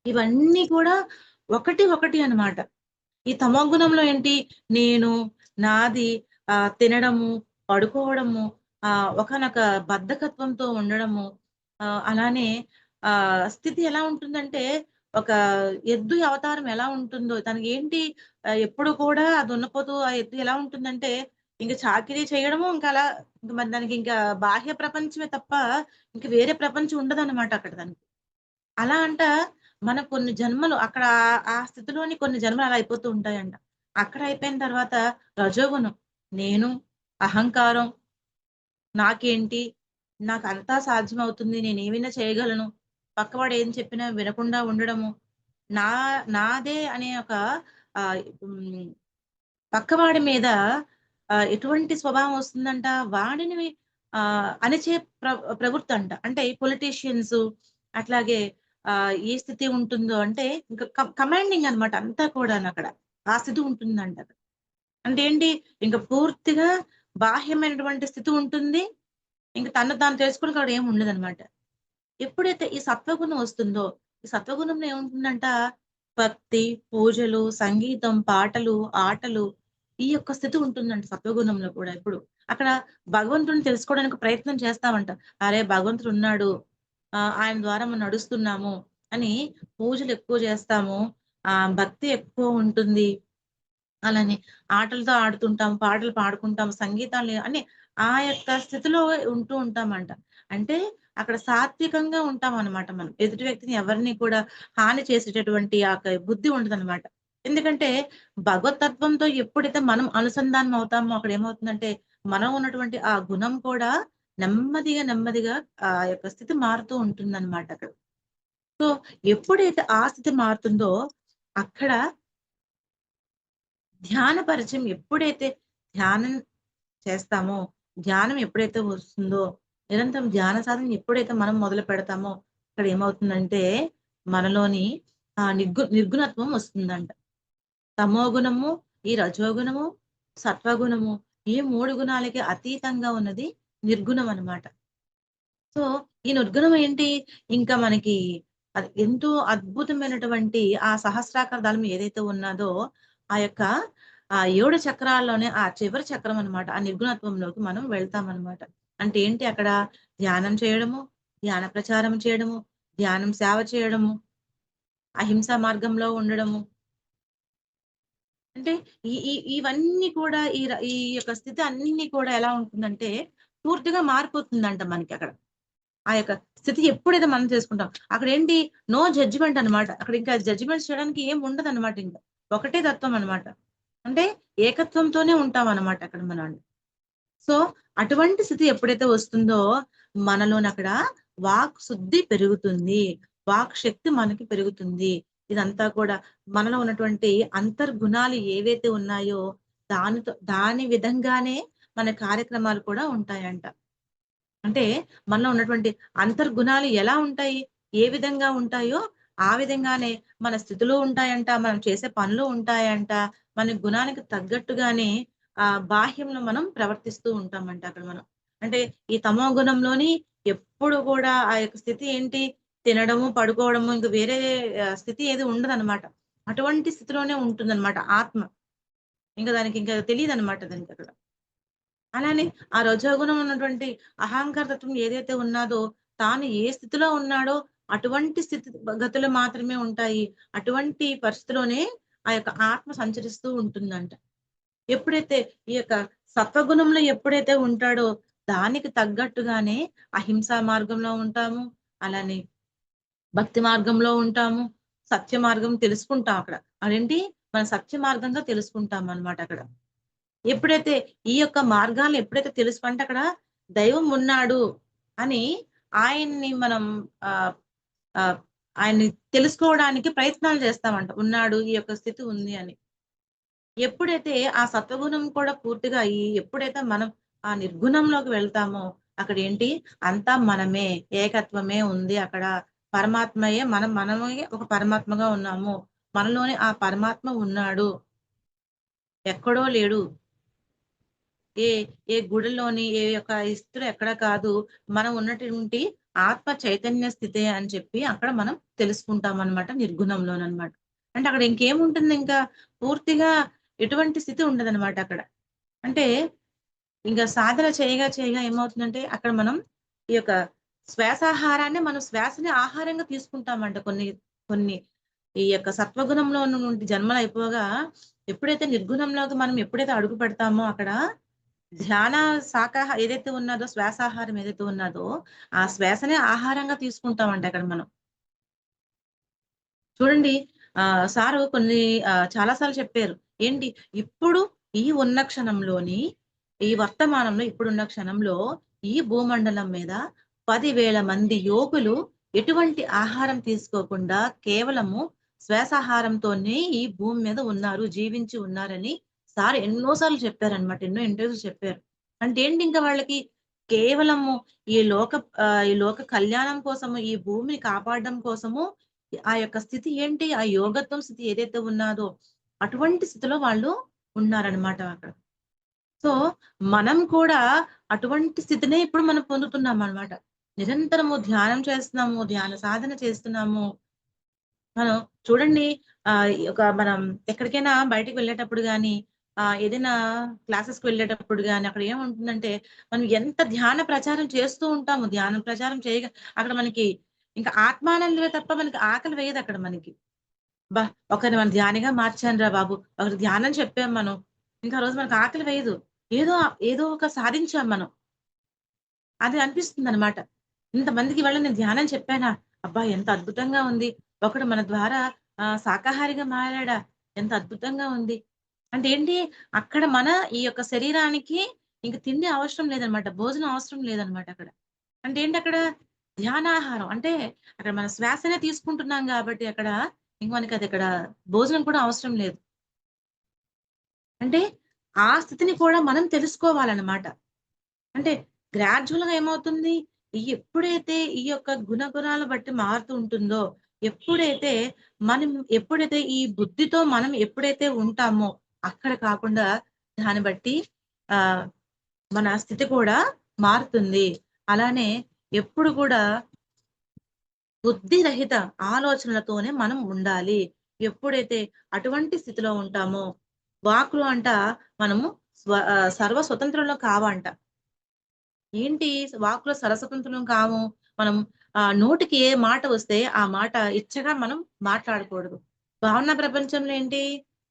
ఇవన్నీ కూడా ఒకటి అన్నమాట. ఈ తమోగుణంలో ఏంటి? నేను, నాది, తినడము, పడుకోవడము, ఒకానొక బద్ధకత్వంతో ఉండడము, అలానే స్థితి ఎలా ఉంటుందంటే, ఒక ఎద్దు అవతారం ఎలా ఉంటుందో తనకేంటి, ఎప్పుడు కూడా ఆ దున్నపోతు ఆ ఎద్దు ఎలా ఉంటుందంటే, ఇంక చాకిరీ చేయడము, ఇంక అలా ఇంక మరి దానికింకా బాహ్య ప్రపంచమే తప్ప, ఇంక వేరే ప్రపంచం ఉండదనమాట అక్కడ దానికి. అలా మన కొన్ని జన్మలు అక్కడ ఆ స్థితిలోని కొన్ని జన్మలు అలా అయిపోతూ ఉంటాయంట. అక్కడ అయిపోయిన తర్వాత రజోగుణం. నేను, అహంకారం, నాకేంటి, నాకు అంతా సాధ్యమవుతుంది, నేనేమైనా చేయగలను, పక్కవాడు ఏం చెప్పినా వినకుండా ఉండడము, నా నాదే అనే ఒక ఆహ్, హ్మ్. పక్కవాడి మీద ఎటువంటి స్వభావం వస్తుందంట, వాడిని అణిచే ప్రవృత్తంట. అంటే పొలిటీషియన్స్ అట్లాగే ఏ స్థితి ఉంటుందో అంటే ఇంక కమాండింగ్ అన్నమాట అంతా కూడానక్కడ. ఆ స్థితి ఉంటుందంట. అంటే ఏంటి, ఇంక పూర్తిగా బాహ్యమైనటువంటి స్థితి ఉంటుంది. ఇంక తనను తాను తెలుసుకోవడానికి అక్కడ ఏమి ఉండదనమాట. ఎప్పుడైతే ఈ సత్వగుణం వస్తుందో, ఈ సత్వగుణంలో ఏముంటుందంట, భక్తి, పూజలు, సంగీతం, పాటలు, ఆటలు, ఈ యొక్క స్థితి ఉంటుందంట సత్వగుణంలో కూడా ఎప్పుడు. అక్కడ భగవంతుడిని తెలుసుకోవడానికి ప్రయత్నం చేస్తామంట. అరే! భగవంతుడున్నాడు. ఆయన ద్వారా మనం నడుస్తున్నాము అని పూజలు ఎక్కువ చేస్తాము. భక్తి ఎక్కువ ఉంటుంది. అలానే ఆటలతో ఆడుతుంటాం, పాటలు పాడుకుంటాం, సంగీతాలు అన్ని ఆ యొక్క స్థితిలో ఉంటూ ఉంటామంట. అంటే అక్కడ సాత్వికంగా ఉంటామనమాట మనం. ఎదుటి వ్యక్తిని ఎవరిని కూడా హాని చేసేటటువంటి ఆ యొక్క బుద్ధి ఉండదనమాట. ఎందుకంటే భగవతత్వంతో ఎప్పుడైతే మనం అనుసంధానం అవుతామో అక్కడ ఏమవుతుందంటే, మనం ఉన్నటువంటి ఆ గుణం కూడా నెమ్మదిగా, నెమ్మదిగా ఆ యొక్క స్థితి మారుతూ ఉంటుందనమాట అక్కడ. సో, ఎప్పుడైతే ఆ స్థితి మారుతుందో అక్కడ ధ్యాన పరిచయం ఎప్పుడైతే ధ్యానం చేస్తామో, ధ్యానం ఎప్పుడైతే వస్తుందో, నిరంతరం ధ్యాన సాధన ఎప్పుడైతే మనం మొదలు పెడతామో, అక్కడ ఏమవుతుందంటే, మనలోని నిర్గుణత్వం వస్తుందంట. తమోగుణము, ఈ రజోగుణము, సత్వగుణము, ఈ 3 గుణాలకి అతీతంగా ఉన్నది నిర్గుణం అన్నమాట. సో, ఈ నిర్గుణం ఏంటి, ఇంకా మనకి అది ఎంతో అద్భుతమైనటువంటి ఆ సహస్రాకార దళం ఏదైతే ఉన్నాదో, ఆ యొక్క 7 చక్రాల్లోనే ఆ చివరి చక్రం అన్నమాట. ఆ నిర్గుణత్వంలోకి మనం వెళ్తామన్నమాట. అంటే ఏంటి అక్కడ ధ్యానం చేయడము, ధ్యాన ప్రచారం చేయడము, ధ్యానం సేవ చేయడము, అహింసా మార్గంలో ఉండడము. అంటే ఇవన్నీ కూడా ఈ యొక్క స్థితి అన్నీ కూడా ఎలా ఉంటుందంటే, పూర్తిగా మారిపోతుందంట మనకక్కడ. ఆ యొక్క స్థితి ఎప్పుడైతే మనం చేసుకుంటాం. అక్కడేంటి నో జడ్జిమెంట్ అన్నమాట. అక్కడ ఇంకా జడ్జిమెంట్స్ చేయడానికి ఏం ఉండదన్నమాట ఇంక. ఒకటే తత్వం అన్నమాట. అంటే ఏకత్వంతోనే ఉంటామన్నమాట అక్కడ మనం. సో, అటువంటి స్థితి ఎప్పుడైతే వస్తుందో మనలోనక్కడ వాక్ శుద్ధి పెరుగుతుంది. వాక్ శక్తి మనకి పెరుగుతుంది. ఇదంతా కూడా మనలో ఉన్నటువంటి అంతర్గుణాలు ఏవైతే ఉన్నాయో దాని విధంగానే మన కార్యక్రమాలు కూడా ఉంటాయంట. అంటే మనలో ఉన్నటువంటి అంతర్గుణాలు ఎలా ఉంటాయి? ఏ విధంగా ఉంటాయో, ఆ విధంగానే మన స్థితులు ఉంటాయంట. మనం చేసే పనులు ఉంటాయంట. మన గుణానికి తగ్గట్టుగానే బాహ్యంలో మనం ప్రవర్తిస్తూ ఉంటామంట అక్కడ మనం. అంటే ఈ తమో గుణంలోని ఎప్పుడు కూడా ఆ యొక్క స్థితి ఏంటి? తినడము, పడుకోవడము ఇంక వేరే స్థితి ఏది ఉండదనమాట. అటువంటి స్థితిలోనే ఉంటుందనమాట ఆత్మ. ఇంక దానికి ఇంకా తెలీదనమాట దానికక్కడ. అలానే ఆ రజోగుణం ఉన్నటువంటి అహంకార తత్వం ఏదైతే ఉన్నాదో, తాను ఏ స్థితిలో ఉన్నాడో అటువంటి స్థితి గతులు మాత్రమే ఉంటాయి. అటువంటి పరిస్థితిలోనే ఆ యొక్క ఆత్మ సంచరిస్తూ ఉంటుందంట. ఎప్పుడైతే ఈ యొక్క సత్వగుణంలో ఎప్పుడైతే ఉంటాడో, దానికి తగ్గట్టుగానే అహింసా మార్గంలో ఉంటాము. అలానే భక్తి మార్గంలో ఉంటాము. సత్య మార్గం తెలుసుకుంటాం అక్కడ. అదేంటి మన సత్య మార్గంగా తెలుసుకుంటామనమాట అక్కడ. ఎప్పుడైతే ఈ యొక్క మార్గాలను ఎప్పుడైతే అంటే అక్కడ దైవం ఉన్నాడు అని ఆయన్ని మనం ఆహ్, ఆహ్, ఆయన్ని తెలుసుకోవడానికి ప్రయత్నాలు చేస్తామంట. ఉన్నాడు, ఈ యొక్క స్థితి ఉంది అని. ఎప్పుడైతే ఆ సత్వగుణం కూడా పూర్తిగా ఎప్పుడైతే మనం ఆ నిర్గుణంలోకి వెళ్తామో అక్కడేంటి అంతా మనమే, ఏకత్వమే ఉంది అక్కడ. పరమాత్మయే మనమే ఒక పరమాత్మగా ఉన్నాము. మనలోనే ఆ పరమాత్మ ఉన్నాడు. ఎక్కడో లేడు. ఏ ఏ గుడిలోని ఏ యొక్క ఇస్తులు ఎక్కడ కాదు. మనం ఉన్నటువంటి ఆత్మ చైతన్య స్థితే అని చెప్పి అక్కడ మనం తెలుసుకుంటామనమాట నిర్గుణంలోననమాట. అంటే అక్కడ ఇంకేముంటుంది ఇంకా పూర్తిగా ఎటువంటి స్థితి ఉండదనమాట అక్కడ. అంటే ఇంక సాధన చేయగా చేయగా ఏమవుతుందంటే అక్కడ మనం ఈ యొక్క శ్వాసాహారాన్ని మనం శ్వాసని ఆహారంగా తీసుకుంటామంట కొన్ని కొన్ని ఈ యొక్క సత్వగుణంలో నుండి జన్మలయిపోగా ఎప్పుడైతే నిర్గుణంలోకి మనం ఎప్పుడైతే అడుగు పెడతామో అక్కడ ధ్యాన ఏదైతే ఉన్నదో శ్వాసాహారం ఏదైతే ఉన్నదో, ఆ శ్వాసనే ఆహారంగా తీసుకుంటామండి అక్కడ మనం. చూడండి సారు కొన్ని చాలా సార్లు చెప్పారు. ఏంటి ఇప్పుడు ఈ ఉన్న క్షణంలోని, ఈ వర్తమానంలో ఇప్పుడున్న క్షణంలో ఈ భూమండలం మీద 10,000 మంది యోగులు ఎటువంటి ఆహారం తీసుకోకుండా కేవలము శ్వాసాహారంతోనే ఈ భూమి మీద ఉన్నారు, జీవించి ఉన్నారని సార్ ఎన్నో సార్లు చెప్పారనమాట. ఎన్నో ఇంటర్వ్యూస్ చెప్పారు. అంటే ఏంటి, ఇంకా వాళ్ళకి కేవలము ఈ లోక కళ్యాణం కోసము, ఈ భూమిని కాపాడడం కోసము ఆ యొక్క స్థితి ఏంటి, ఆ యోగత్వం స్థితి ఏదైతే ఉన్నాదో అటువంటి స్థితిలో వాళ్ళు ఉన్నారనమాట అక్కడ. సో మనం కూడా అటువంటి స్థితినే ఇప్పుడు మనం పొందుతున్నాం అనమాట. నిరంతరము ధ్యానం చేస్తున్నాము, ధ్యాన సాధన చేస్తున్నాము. మనం చూడండి, మనం ఎక్కడికైనా బయటికి వెళ్ళేటప్పుడు గాని, ఏదైనా క్లాసెస్‌కి వెళ్ళేటప్పుడు గాని అక్కడ ఏముంటుందంటే, మనం ఎంత ధ్యాన ప్రచారం చేస్తూ ఉంటాము. ధ్యానం ప్రచారం చేయగా అక్కడ మనకి ఇంకా ఆత్మానందమే తప్ప మనకి ఆకలి వేయదక్కడ మనకి. అబ్బా! ఒకరిని మనం ధ్యానిగా మార్చానురా బాబు! ఒకరికి ధ్యానం చెప్పాం మనం. ఇంకా ఆ రోజు మనకు ఆకలి వేయదు. ఏదో ఏదో ఒక సాధించాం మనం. అది అనిపిస్తుందనమాట. ఇంతమందికి ఇవాళ నేను ధ్యానం చెప్పానా? అబ్బా! ఎంత అద్భుతంగా ఉంది. ఒకడు మన ద్వారా శాకాహారిగా మారాడా? ఎంత అద్భుతంగా ఉంది. అంటే ఏంటి, అక్కడ మన ఈ యొక్క శరీరానికి ఇంక తిండి అవసరం లేదనమాట. భోజనం అవసరం లేదనమాట అక్కడ. అంటే ఏంటి అక్కడ ధ్యానాహారం. అంటే అక్కడ మన శ్వాసనే తీసుకుంటున్నాం గాబట్టి అక్కడ ఇంక మనకది అక్కడ భోజనం కూడా అవసరం లేదు. అంటే ఆ స్థితిని కూడా మనం తెలుసుకోవాలనమాట. అంటే గ్రాడ్యువల్‌గా ఏమవుతుంది, ఎప్పుడైతే ఈ యొక్క గుణగుణాలు బట్టి మారుతూ ఉంటుందో, ఎప్పుడైతే మనం ఎప్పుడైతే ఈ బుద్ధితో మనం ఎప్పుడైతే ఉంటామో, అక్కడ కాకుండా దాన్ని బట్టి ఆహ్, మన స్థితి కూడా మారుతుంది. అలానే ఎప్పుడు కూడా బుద్ధి రహిత ఆలోచనలతోనే మనం ఉండాలి. ఎప్పుడైతే అటువంటి స్థితిలో ఉంటామో, వాక్‌లో మనము సర్వ స్వతంత్రులం కావంట. ఏంటి వాక్‌లో సరస్వతంతులం కాము. మనం నోటికి ఏ మాట వస్తే ఆ మాట ఇచ్చగా మనం మాట్లాడకూడదు. భావన ప్రపంచంలో ఏంటి,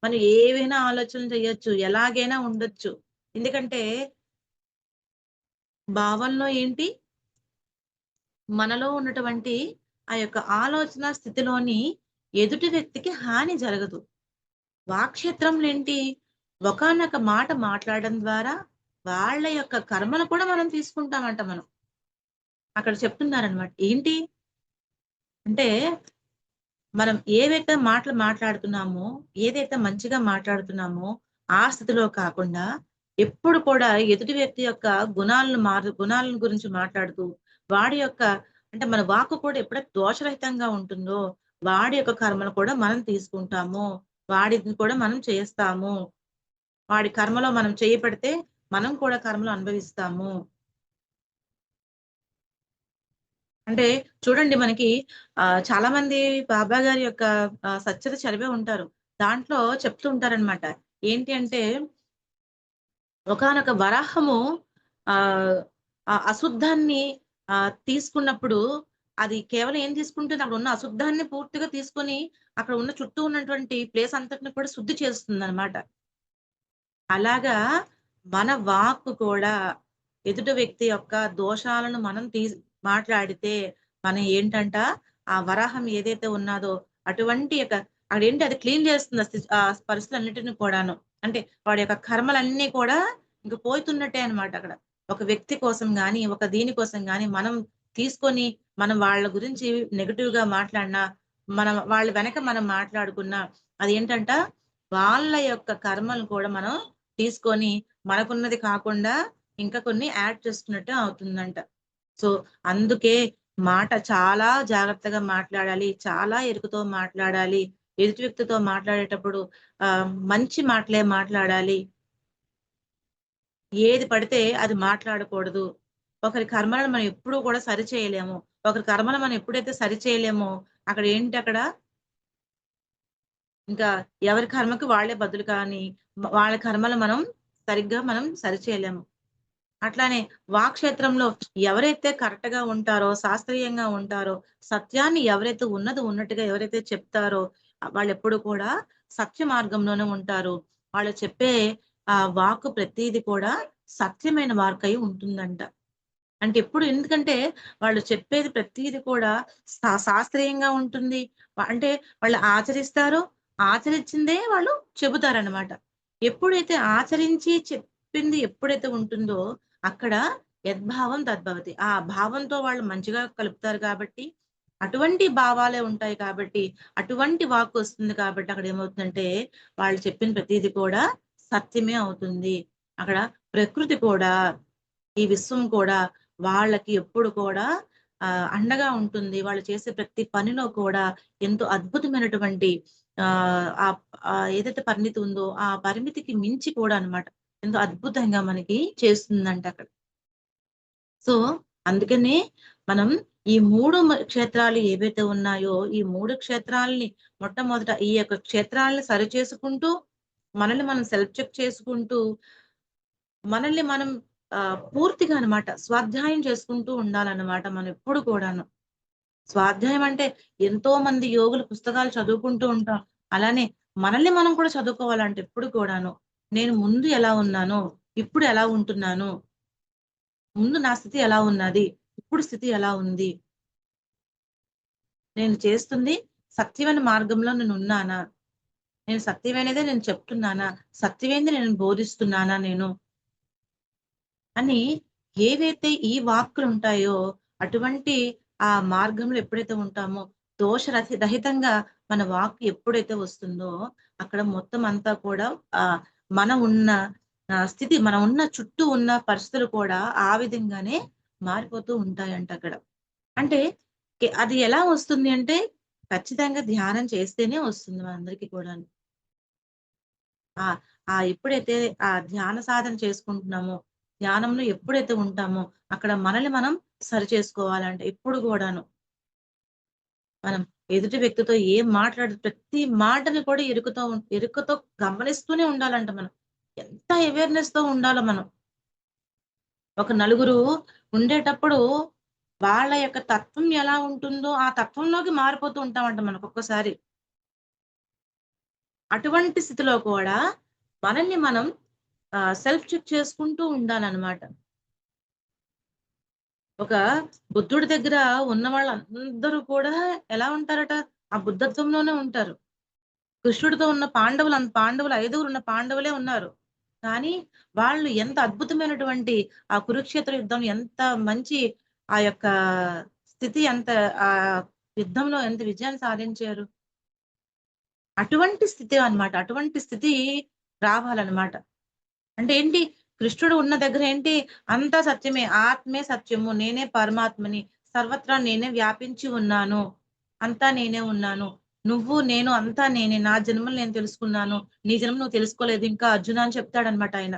మనం ఏవైనా ఆలోచనలు చేయొచ్చు. ఎలాగైనా ఉండొచ్చు. ఎందుకంటే భావనలో ఏంటి, మనలో ఉన్నటువంటి ఆ యొక్క ఆలోచన స్థితిలోని ఎదుటి వ్యక్తికి హాని జరగదు. వాక్క్షేత్రంలో ఏంటి, ఒకానొక మాట మాట్లాడడం ద్వారా వాళ్ళ యొక్క కర్మను కూడా మనం తీసుకుంటామంట మనం. అక్కడ చెప్తున్నారనమాట. ఏంటి అంటే, మనం ఏవైతే మాటలు మాట్లాడుతున్నామో, ఏదైతే మంచిగా మాట్లాడుతున్నామో, ఆ స్థితిలో కాకుండా, ఎప్పుడు కూడా ఎదుటి వ్యక్తి యొక్క గుణాలను గురించి మాట్లాడుతూ, వాడి యొక్క అంటే మన వాక్కు కూడా ఎప్పుడైతే దోషరహితంగా ఉంటుందో, వాడి యొక్క కర్మలు కూడా మనం తీసుకుంటాము. వాడిని కూడా మనం చేస్తాము. వాడి కర్మలో మనం చెయ్యి పెడితే, మనం కూడా కర్మలు అనుభవిస్తాము. అంటే చూడండి మనకి చాలా మంది బాబా గారి యొక్క సచ్చరిత చదివే ఉంటారు. దాంట్లో చెప్తూ ఉంటారనమాట. ఏంటి అంటే, ఒకానొక వరాహము ఆహ్, ఆ అశుద్ధాన్ని తీసుకున్నప్పుడు అది కేవలం ఏం తీసుకుంటుంది, అక్కడ ఉన్న అశుద్ధాన్ని పూర్తిగా తీసుకొని, అక్కడ ఉన్న చుట్టూ ఉన్నటువంటి ప్లేస్ అంతటిని కూడా శుద్ధి చేస్తుందనమాట. అలాగా మన వాక్కు కూడా ఎదుటి వ్యక్తి యొక్క దోషాలను మనం మాట్లాడితే మనం ఏంటంట, ఆ వరాహం ఏదైతే ఉన్నాదో అటువంటి యొక్క అక్కడేంటి అది క్లీన్ చేస్తుంది పరిస్థితులన్నిటిని కూడాను. అంటే వాడి యొక్క కర్మలన్నీ కూడా ఇంక పోతున్నట్టే అన్నమాట అక్కడ. ఒక వ్యక్తి కోసం గాని, ఒక దీని కోసం గాని మనం తీసుకొని మనం వాళ్ళ గురించి నెగెటివ్‌గా మాట్లాడినా, వాళ్ళ వెనక మనం మాట్లాడుకున్నా అదేంటంట, వాళ్ళ యొక్క కర్మలు కూడా మనం తీసుకొని మనకున్నది కాకుండా ఇంకా కొన్ని యాడ్ చేసుకున్నట్టు అవుతుందంట. సో, అందుకే మాట చాలా జాగ్రత్తగా మాట్లాడాలి. చాలా ఎరుకుతో మాట్లాడాలి. ఎదుటి వ్యక్తితో మాట్లాడేటప్పుడు మంచి మాటలే మాట్లాడాలి. ఏది పడితే అది మాట్లాడకూడదు. ఒకరి కర్మలను మనం ఎప్పుడూ కూడా సరిచేయలేము. ఒకరి కర్మను మనం ఎప్పుడైతే సరిచేయలేమో అక్కడ ఏంటి అక్కడ ఇంకా ఎవరి కర్మకి వాళ్ళే బదులు కానీ, వాళ్ళ కర్మలు మనం సరిచేయలేము. అట్లానే వాక్క్షేత్రంలో ఎవరైతే కరెక్ట్‌గా ఉంటారో, శాస్త్రీయంగా ఉంటారో, సత్యాన్ని ఎవరైతే ఉన్నది ఉన్నట్టుగా ఎవరైతే చెప్తారో, వాళ్ళెప్పుడు కూడా సత్య మార్గంలోనే ఉంటారు. వాళ్ళు చెప్పే వాక్కు ప్రతీది కూడా సత్యమైన వాక్కై ఉంటుందంట. అంటే ఎందుకంటే వాళ్ళు చెప్పేది ప్రతీది కూడా శాస్త్రీయంగా ఉంటుంది. అంటే వాళ్ళు ఆచరిస్తారు. ఆచరించిందే వాళ్ళు చెబుతారనమాట. ఎప్పుడైతే ఆచరించి చెప్పింది ఎప్పుడైతే ఉంటుందో అక్కడ యద్భావం తద్భవతి. ఆ భావంతో వాళ్ళు మంచిగా కలుపుతారు కాబట్టి, అటువంటి భావాలే ఉంటాయి కాబట్టి, అటువంటి వాక్కు వస్తుంది కాబట్టి అక్కడ ఏమవుతుందంటే, వాళ్ళు చెప్పిన ప్రతీది కూడా సత్యమే అవుతుంది. అక్కడ ప్రకృతి కూడా, ఈ విశ్వం కూడా వాళ్ళకి ఎప్పుడు కూడా అండగా ఉంటుంది. వాళ్ళు చేసే ప్రతి పనిలో కూడా ఎంతో అద్భుతమైనటువంటి ఏదైతే పరిమితి ఉందో, ఆ పరిమితికి మించి కూడా అన్నమాట. ఎంతో అద్భుతంగా మనకి చేస్తుందంట అక్కడ. సో, అందుకనే మనం ఈ 3 క్షేత్రాలు ఏవైతే ఉన్నాయో, ఈ 3 క్షేత్రాల్ని మొట్టమొదట ఈ యొక్క క్షేత్రాలను సరిచేసుకుంటూ, మనల్ని మనం సెల్ఫ్ చెక్ చేసుకుంటూ, మనల్ని మనం పూర్తిగా అన్నమాట స్వాధ్యాయం చేసుకుంటూ ఉండాలన్నమాట మనం ఎప్పుడు కూడాను. స్వాధ్యాయం అంటే ఎంతో మంది యోగులు పుస్తకాలు చదువుకుంటూ ఉంటాం. అలానే మనల్ని మనం కూడా చదువుకోవాలంట ఎప్పుడు కూడాను. నేను ముందు ఎలా ఉన్నానో, ఇప్పుడు ఎలా ఉంటున్నాను? ముందు నా స్థితి ఎలా ఉన్నది? ఇప్పుడు స్థితి ఎలా ఉంది? నేను చేస్తుంది సత్యమైన మార్గంలో నేనున్నానా? నేను సత్యమైనదే నేను చెప్తున్నానా? సత్యమైనది నేను బోధిస్తున్నానా నేను? అని ఏవైతే ఈ వాక్కులుంటాయో, అటువంటి ఆ మార్గంలో ఎప్పుడైతే ఉంటామో, రహితంగా మన వాక్కు ఎప్పుడైతే వస్తుందో, అక్కడ మొత్తం అంతా కూడా మనం ఉన్న స్థితి, మనం ఉన్న చుట్టూ ఉన్న పరిస్థితులు కూడా ఆ విధంగానే మారిపోతూ ఉంటాయంట అక్కడ. అంటే అది ఎలా వస్తుంది అంటే, ఖచ్చితంగా ధ్యానం చేస్తేనే వస్తుంది మనందరికీ కూడాను. ఆ! ఎప్పుడైతే ధ్యాన సాధన చేసుకుంటున్నామో, ధ్యానంలో ఎప్పుడైతే ఉంటామో, అక్కడ మనల్ని మనం సరిచేసుకోవాలంట ఎప్పుడు గూడాను. మనం ఎదుటి వ్యక్తితో ఏం ప్రతి మాటని కూడా ఎరుకతో గమనిస్తూనే ఉండాలంట మనం. ఎంత అవేర్‌నెస్‌తో ఉండాలో మనం. ఒక నలుగురు ఉండేటప్పుడు వాళ్ళ యొక్క తత్వం ఎలా ఉంటుందో, ఆ తత్వంలోకి మారిపోతూ ఉంటామంట మనం ఒక్కొక్కసారి. అటువంటి స్థితిలో కూడా మనల్ని మనం సెల్ఫ్ చెక్ చేసుకుంటూ ఉండాలనమాట. ఒక బుద్ధుడి దగ్గర ఉన్న వాళ్ళందరూ కూడా ఎలా ఉంటారట? ఆ బుద్ధత్వంలోనే ఉంటారు. కృష్ణుడితో ఉన్న పాండవులు ఐదుగురున్న పాండవులే ఉన్నారు. కానీ వాళ్ళు ఎంత అద్భుతమైనటువంటి ఆ కురుక్షేత్ర యుద్ధం ఎంత మంచి ఆ యొక్క స్థితి ఎంత యుద్ధంలో ఎంత విజయాన్ని సాధించారు. అటువంటి స్థితి అన్నమాట. అటువంటి స్థితి రావాలన్నమాట. అంటే ఏంటి? కృష్ణుడు ఉన్న దగ్గర ఏంటి? అంతా సత్యమే. ఆత్మే సత్యము. నేనే పరమాత్మని. సర్వత్రా నేనే వ్యాపించి ఉన్నాను. అంతా నేనే ఉన్నాను. నువ్వు, నేను అంతా నేనే. నా జన్మలు నేను తెలుసుకున్నాను. నీ జన్మ నువ్వు తెలుసుకోలేదు ఇంకా అర్జున అని చెప్తాడన్నమాట ఆయన.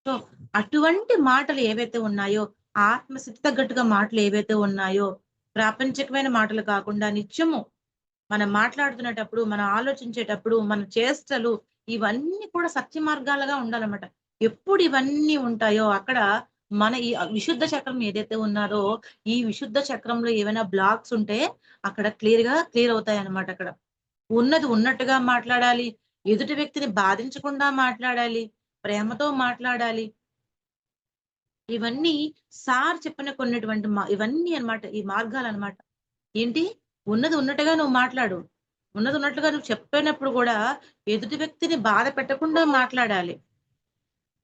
సో, అటువంటి మాటలు ఏవైతే ఉన్నాయో, ఆత్మస్థితి తగ్గట్టుగా మాటలు ఏవైతే ఉన్నాయో, ప్రాపంచికమైన మాటలు కాకుండా నిత్యము మనం మాట్లాడుతునేటప్పుడు, మనం ఆలోచించేటప్పుడు, మన చేష్టలు ఇవన్నీ కూడా సత్య మార్గాలుగా ఉండాలన్నమాట. ఎప్పుడు ఇవన్నీ ఉంటాయో అక్కడ మన ఈ విశుద్ధ చక్రం ఏదైతే ఉన్నారో, ఈ విశుద్ధ చక్రంలో ఏవైనా బ్లాక్స్ ఉంటే అక్కడ క్లియర్ అవుతాయన్నమాట అక్కడ. ఉన్నది ఉన్నట్టుగా మాట్లాడాలి. ఎదుటి వ్యక్తిని బాధించకుండా మాట్లాడాలి. ప్రేమతో మాట్లాడాలి. ఇవన్నీ సార్ చెప్పిన కొన్నటువంటి ఇవన్నీ అన్నమాట. ఈ మార్గాలన్నమాట. ఏంటి? ఉన్నది ఉన్నట్టుగా నువ్వు మాట్లాడు. ఉన్నది ఉన్నట్లుగా నువ్వు చెప్పినప్పుడు గూడా ఎదుటి వ్యక్తిని బాధ పెట్టకుండా మాట్లాడాలి.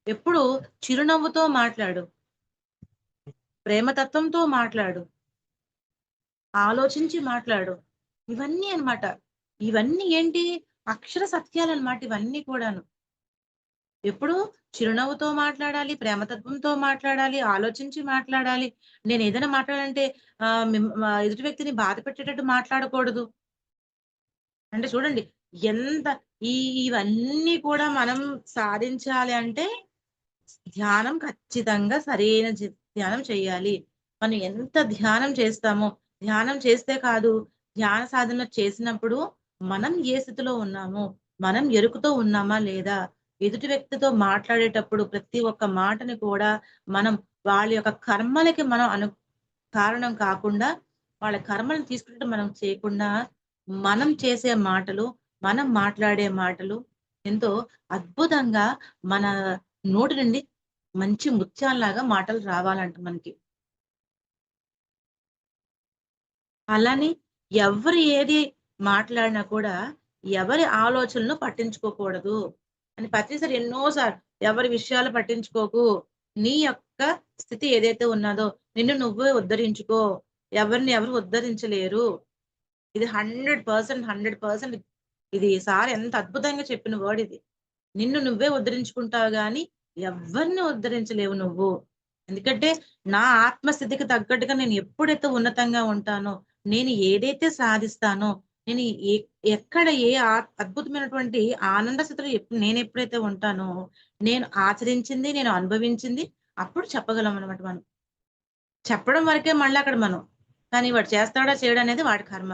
ఎప్పుడు చిరునవ్వుతో మాట్లాడు. ప్రేమతత్వంతో మాట్లాడు. ఆలోచించి మాట్లాడు. ఇవన్నీ అన్నమాట. ఇవన్నీ ఏంటి? అక్షర సత్యాలన్నమాట ఇవన్నీ కూడాను. ఎప్పుడు చిరునవ్వుతో మాట్లాడాలి, ప్రేమతత్వంతో మాట్లాడాలి, ఆలోచించి మాట్లాడాలి. నేనేదైనా మాట్లాడాలంటే ఎదుటి వ్యక్తిని బాధ పెట్టేటట్టు మాట్లాడకూడదు. అంటే చూడండి ఎంత ఈ ఇవన్నీ కూడా మనం సాధించాలి అంటే ధ్యానం ఖచ్చితంగా సరైన ధ్యానం చేయాలి. మనం ఎంత ధ్యానం చేస్తామో, ధ్యానం చేస్తే కాదు, ధ్యాన సాధన చేసినప్పుడు మనం ఏ స్థితిలో ఉన్నామో, మనం ఎరుకుతో ఉన్నామా లేదా, ఎదుటి వ్యక్తితో మాట్లాడేటప్పుడు ప్రతి ఒక్క మాటని కూడా మనం వాళ్ళ యొక్క కర్మలకి మనం కారణం కాకుండా, వాళ్ళ కర్మలను తీసుకున్నట్టు మనం చేయకుండా, మనం చేసే మాటలు, మనం మాట్లాడే మాటలు ఎంతో అద్భుతంగా మన నోటి నుండి మంచి ముత్యాల్లాగా మాటలు రావాలంట మనకి. అలానే ఎవ్వరు ఏది మాట్లాడినా కూడా ఎవరి ఆలోచనలు పట్టించుకోకూడదు. అని పత్రిసారి ఎన్నోసార్లు ఎవరి విషయాలు పట్టించుకోకు. నీ యొక్క స్థితి ఏదైతే ఉన్నదో నిన్ను నువ్వే ఉద్ధరించుకో. ఎవరిని ఎవరు ఉద్ధరించలేరు. ఇది 100%, 100% ఇది సార్ ఎంత అద్భుతంగా చెప్పిన వర్డ్ ఇది. నిన్ను నువ్వే ఉద్ధరించుకుంటావు గాని ఎవ్వరిని ఉద్ధరించలేవు నువ్వు. ఎందుకంటే నా ఆత్మస్థితికి తగ్గట్టుగా నేను ఎప్పుడైతే ఉన్నతంగా ఉంటానో, నేను ఏదైతే సాధిస్తానో, నేను ఎక్కడ ఏ అద్భుతమైనటువంటి ఆనంద స్థితిలో నేను ఎప్పుడైతే ఉంటానో, నేను ఆచరించింది, నేను అనుభవించింది అప్పుడు చెప్పగలం అనమాట మనం. చెప్పడం వరకే మళ్ళీ అక్కడ మనం. కానీ వాడు చేస్తాడా చేయడా అనేది వాడి కర్మ.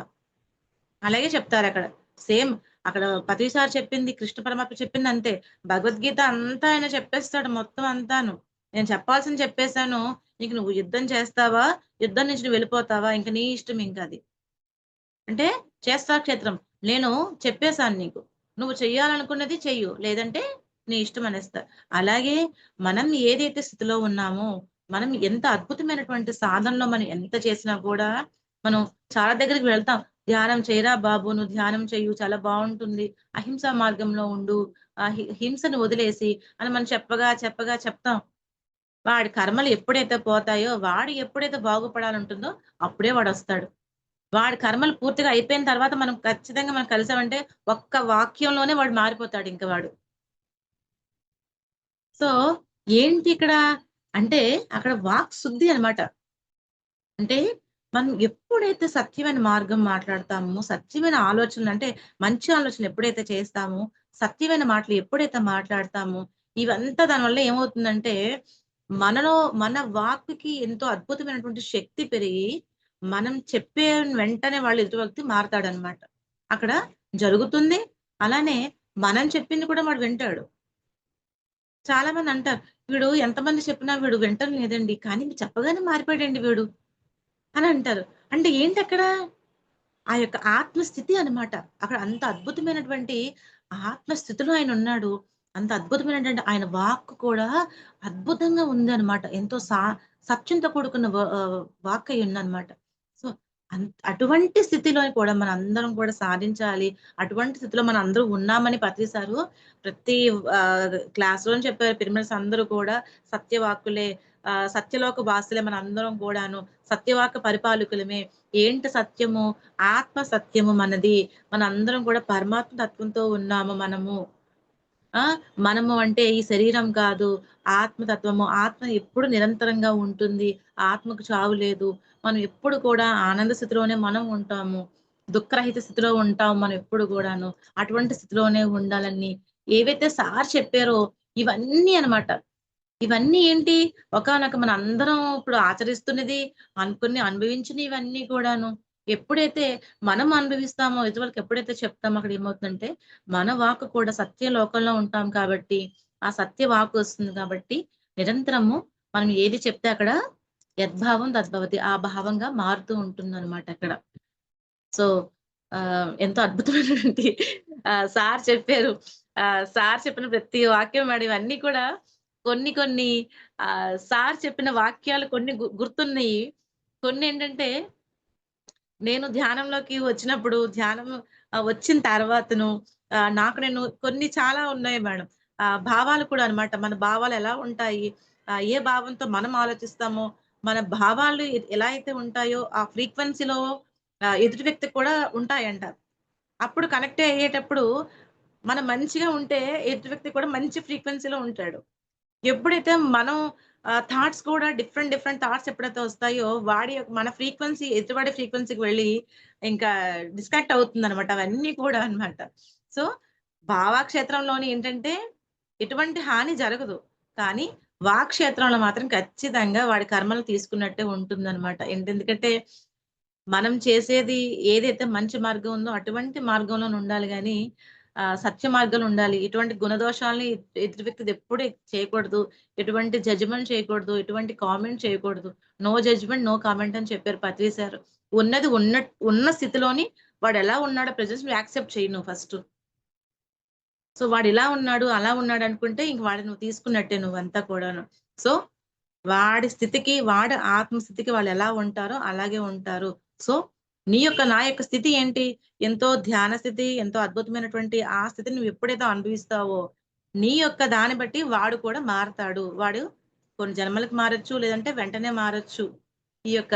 అలాగే చెప్తారక్కడ. సేమ్ అక్కడ పత్రిసారి చెప్పింది, కృష్ణ పరమాత్మ చెప్పింది అంతే. భగవద్గీత అంతా ఆయన చెప్పేస్తాడు మొత్తం అంతాను. నేను చెప్పాల్సింది చెప్పేసాను. ఇంక నువ్వు యుద్ధం చేస్తావా? యుద్ధం నుంచి నువ్వు వెళ్ళిపోతావా? ఇంక నీ ఇష్టం ఇంకది. అంటే క్షేత్రం. నేను చెప్పేసాను నీకు. నువ్వు చెయ్యాలనుకున్నది చెయ్యు. లేదంటే నీ ఇష్టం అనేస్తా. అలాగే మనం ఏదైతే స్థితిలో ఉన్నామో, మనం ఎంత అద్భుతమైనటువంటి సాధనలో మనం ఎంత చేసినా కూడా, మనం చాలా దగ్గరికి వెళ్తాం. ధ్యానం చేయరా బాబు, నువ్వు ధ్యానం చెయ్యు చాలా బావుంటుంది. అహింసా మార్గంలో ఉండు. హింసను వదిలేసి అని మనం చెప్తాం. వాడి కర్మలు ఎప్పుడైతే పోతాయో, వాడు ఎప్పుడైతే బాగుపడాలంటుందో అప్పుడే వాడొస్తాడు. వాడి కర్మలు పూర్తిగా అయిపోయిన తర్వాత మనం ఖచ్చితంగా మనం కలిసామంటే ఒక్క వాక్యంలోనే వాడు మారిపోతాడు ఇంక వాడు. సో ఏంటి ఇక్కడ అంటే అక్కడ వాక్ శుద్ధి అన్నమాట. అంటే మనం ఎప్పుడైతే సత్యమైన మార్గం మాట్లాడతామో, సత్యమైన ఆలోచనలు అంటే మంచి ఆలోచనలు ఎప్పుడైతే చేస్తామో, సత్యమైన మాటలు ఎప్పుడైతే మాట్లాడతామో, ఇవంతా దానివల్ల ఏమవుతుందంటే, మనలో మన వాక్‌కి ఎంతో అద్భుతమైనటువంటి శక్తి పెరిగి, మనం చెప్పే వెంటనే వాళ్ళు ఎదుటి వ్యక్తి మారతాడనమాట. అక్కడ జరుగుతుంది. అలానే మనం చెప్పింది కూడా వాడు వింటాడు. చాలా మంది అంటారు, "వీడు ఎంతమంది చెప్పినా వీడు వింటం లేదండి. కానీ మీరు చెప్పగానే మారిపోయాడండి వీడు" అని అంటారు. అంటే ఏంటక్కడ? ఆ యొక్క ఆత్మస్థితి అన్నమాట. అక్కడ అంత అద్భుతమైనటువంటి ఆత్మస్థితిలో ఆయనున్నాడు. అంత అద్భుతమైనటువంటి ఆయన వాక్కు కూడా అద్భుతంగా ఉందన్నమాట. ఎంతో సత్యంతో కూడుకున్న వాక్కై ఉందన్నమాట. సో, అటువంటి స్థితిలో కూడా మనందరం కూడా సాధించాలి. అటువంటి స్థితిలో మనందరం ఉన్నామని పత్రిసారు ప్రతి క్లాస్‌లోని చెప్పారు. పిరమిడ్స్ అందరూ కూడా సత్యవాక్కులే, సత్యలోక వాసులే మనందరం కూడాను. సత్యవాక్కు పరిపాలకులమే. ఏంటి సత్యము? ఆత్మ సత్యము మనది. మనందరం కూడా పరమాత్మ తత్వంతో ఉన్నాము మనము. ఆ! మనము అంటే ఈ శరీరం కాదు. ఆత్మతత్వము. ఆత్మ ఎప్పుడు నిరంతరంగా ఉంటుంది. ఆత్మకు చావు లేదు. మనం ఎప్పుడు కూడా ఆనంద స్థితిలోనే మనం ఉంటాము. దుఃఖరహిత స్థితిలో ఉంటాం మనం ఎప్పుడు గూడాను. అటువంటి స్థితిలోనే ఉండాలని ఏవైతే సార్ చెప్పారో ఇవన్నీ అన్నమాట. ఇవన్నీ ఏంటి? ఒకానొక మనందరం ఇప్పుడు ఆచరిస్తున్నది, అనుకుని అనుభవించినవన్నీ కూడాను. ఎప్పుడైతే మనం అనుభవిస్తామో, ఎదుటి ఎప్పుడైతే చెప్తామో అక్కడ ఏమవుతుందంటే, మన వాక్కు కూడా సత్య లోకంలో ఉంటాం కాబట్టి, ఆ సత్య వాక్కు వస్తుంది కాబట్టి, నిరంతరము మనం ఏది చెప్తే అక్కడ యద్భావం తద్భవతి. ఆ భావంగా మారుతూ ఉంటుందనమాట అక్కడ. సో, ఎంతో అద్భుతమైనటువంటి సార్ చెప్పారు. సార్ చెప్పిన ప్రతి వాక్యం మేడం ఇవన్నీ కూడా కొన్ని కొన్ని సార్ చెప్పిన వాక్యాలు కొన్ని గుర్తున్నయి. కొన్నేంటంటే నేను ధ్యానంలోకి వచ్చినప్పుడు ధ్యానం వచ్చిన తర్వాతను నాకు నేను కొన్ని చాలా ఉన్నాయి మేడం. భావాలు కూడా అన్నమాట. మన భావాలు ఎలా ఉంటాయి? ఏ భావంతో మనం ఆలోచిస్తామో, మన భావాలు ఎలా అయితే ఉంటాయో ఆ ఫ్రీక్వెన్సీలో ఎదుటి వ్యక్తికి కూడా ఉంటాయంట. అప్పుడు కనెక్ట్ అయ్యేటప్పుడు మనం మంచిగా ఉంటే ఎదుటి వ్యక్తి కూడా మంచి ఫ్రీక్వెన్సీలో ఉంటాడు. ఎప్పుడైతే మనం థాట్స్ కూడా డిఫరెంట్ థాట్స్ ఎప్పుడైతే వస్తాయో వాడి యొక్క మన ఫ్రీక్వెన్సీ ఎదుటివాడి ఫ్రీక్వెన్సీకి వెళ్ళి ఇంకా డిస్కనెక్ట్ అవుతుందనమాట. అవన్నీ కూడా అన్నమాట. సో, భావక్షేత్రంలోని ఏంటంటే ఎటువంటి హాని జరగదు. కానీ వాక్‌క్షేత్రంలో మాత్రం ఖచ్చితంగా వాడి కర్మలు తీసుకున్నట్టే ఉంటుందనమాట. ఎందుకంటే మనం చేసేది ఏదైతే మంచి మార్గం ఉందో అటువంటి మార్గంలోనే ఉండాలి గానీ, సత్య మార్గంలో ఉండాలి. ఎటువంటి గుణదోషాల్ని ఎదుటి వ్యక్తిది ఎప్పుడు చేయకూడదు. ఎటువంటి జడ్జ్‌మెంట్ చేయకూడదు. ఎటువంటి కామెంట్ చేయకూడదు. నో జడ్జ్‌మెంట్, నో కామెంట్ అని చెప్పారు పత్రి సార్. ఉన్నది ఉన్న స్థితిలోని వాడెలా ఉన్నాడో ప్రెజెన్స్ నువ్వు యాక్సెప్ట్ చెయ్యి నువ్వు ఫస్టు. సో, వాడిలా ఉన్నాడు, అలా ఉన్నాడనుకుంటే ఇంక వాడిని నువ్వు తీసుకున్నట్టే నువ్వంతా కూడాను. సో, వాడి స్థితికి, వాడి ఆత్మస్థితికి వాళ్ళెలా ఉంటారో అలాగే ఉంటారు. సో, నా యొక్క స్థితి ఏంటి? ఎంతో ధ్యాన స్థితి, ఎంతో అద్భుతమైనటువంటి ఆ స్థితిని నువ్వెప్పుడైతే అనుభవిస్తావో, నీ యొక్క దాన్ని బట్టి వాడు కూడా మారతాడు. వాడు కొన్ని జన్మలకు మారొచ్చు, లేదంటే వెంటనే మారొచ్చు. ఈ యొక్క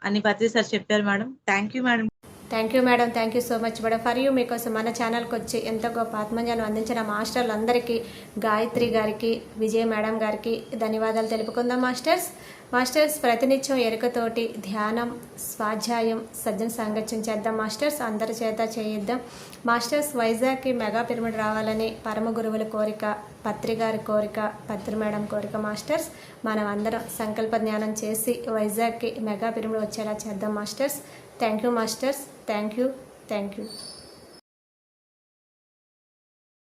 అని పత్రి సార్ చెప్పారు madam. Thank you madam. Thank you madam, thank you so much madam. For you మీకోసం మన ఛానల్కి వచ్చి ఎంతో గొప్ప ఆత్మజ్ఞానం అందించిన మాస్టర్లందరికీ, గాయత్రి గారికి, విజయ మేడం గారికి ధన్యవాదాలు తెలుపుకుందాం మాస్టర్స్. మాస్టర్స్ ప్రతినిత్యం ఎరుకతోటి ధ్యానం, స్వాధ్యాయం, సజ్జన సాంగత్యం చేద్దాం మాస్టర్స్. అందరి చేత చేయిద్దాం మాస్టర్స్. వైజాగ్కి మెగా పిరమిడ్ రావాలని పరమ గురువుల కోరిక, పత్రి గారి కోరిక, పత్రి మేడం కోరిక మాస్టర్స్. మనం అందరం సంకల్ప జ్ఞానం చేసి వైజాగ్కి మెగా పిరమిడ్ వచ్చేలా చేద్దాం masters. Thank you masters. Thank you.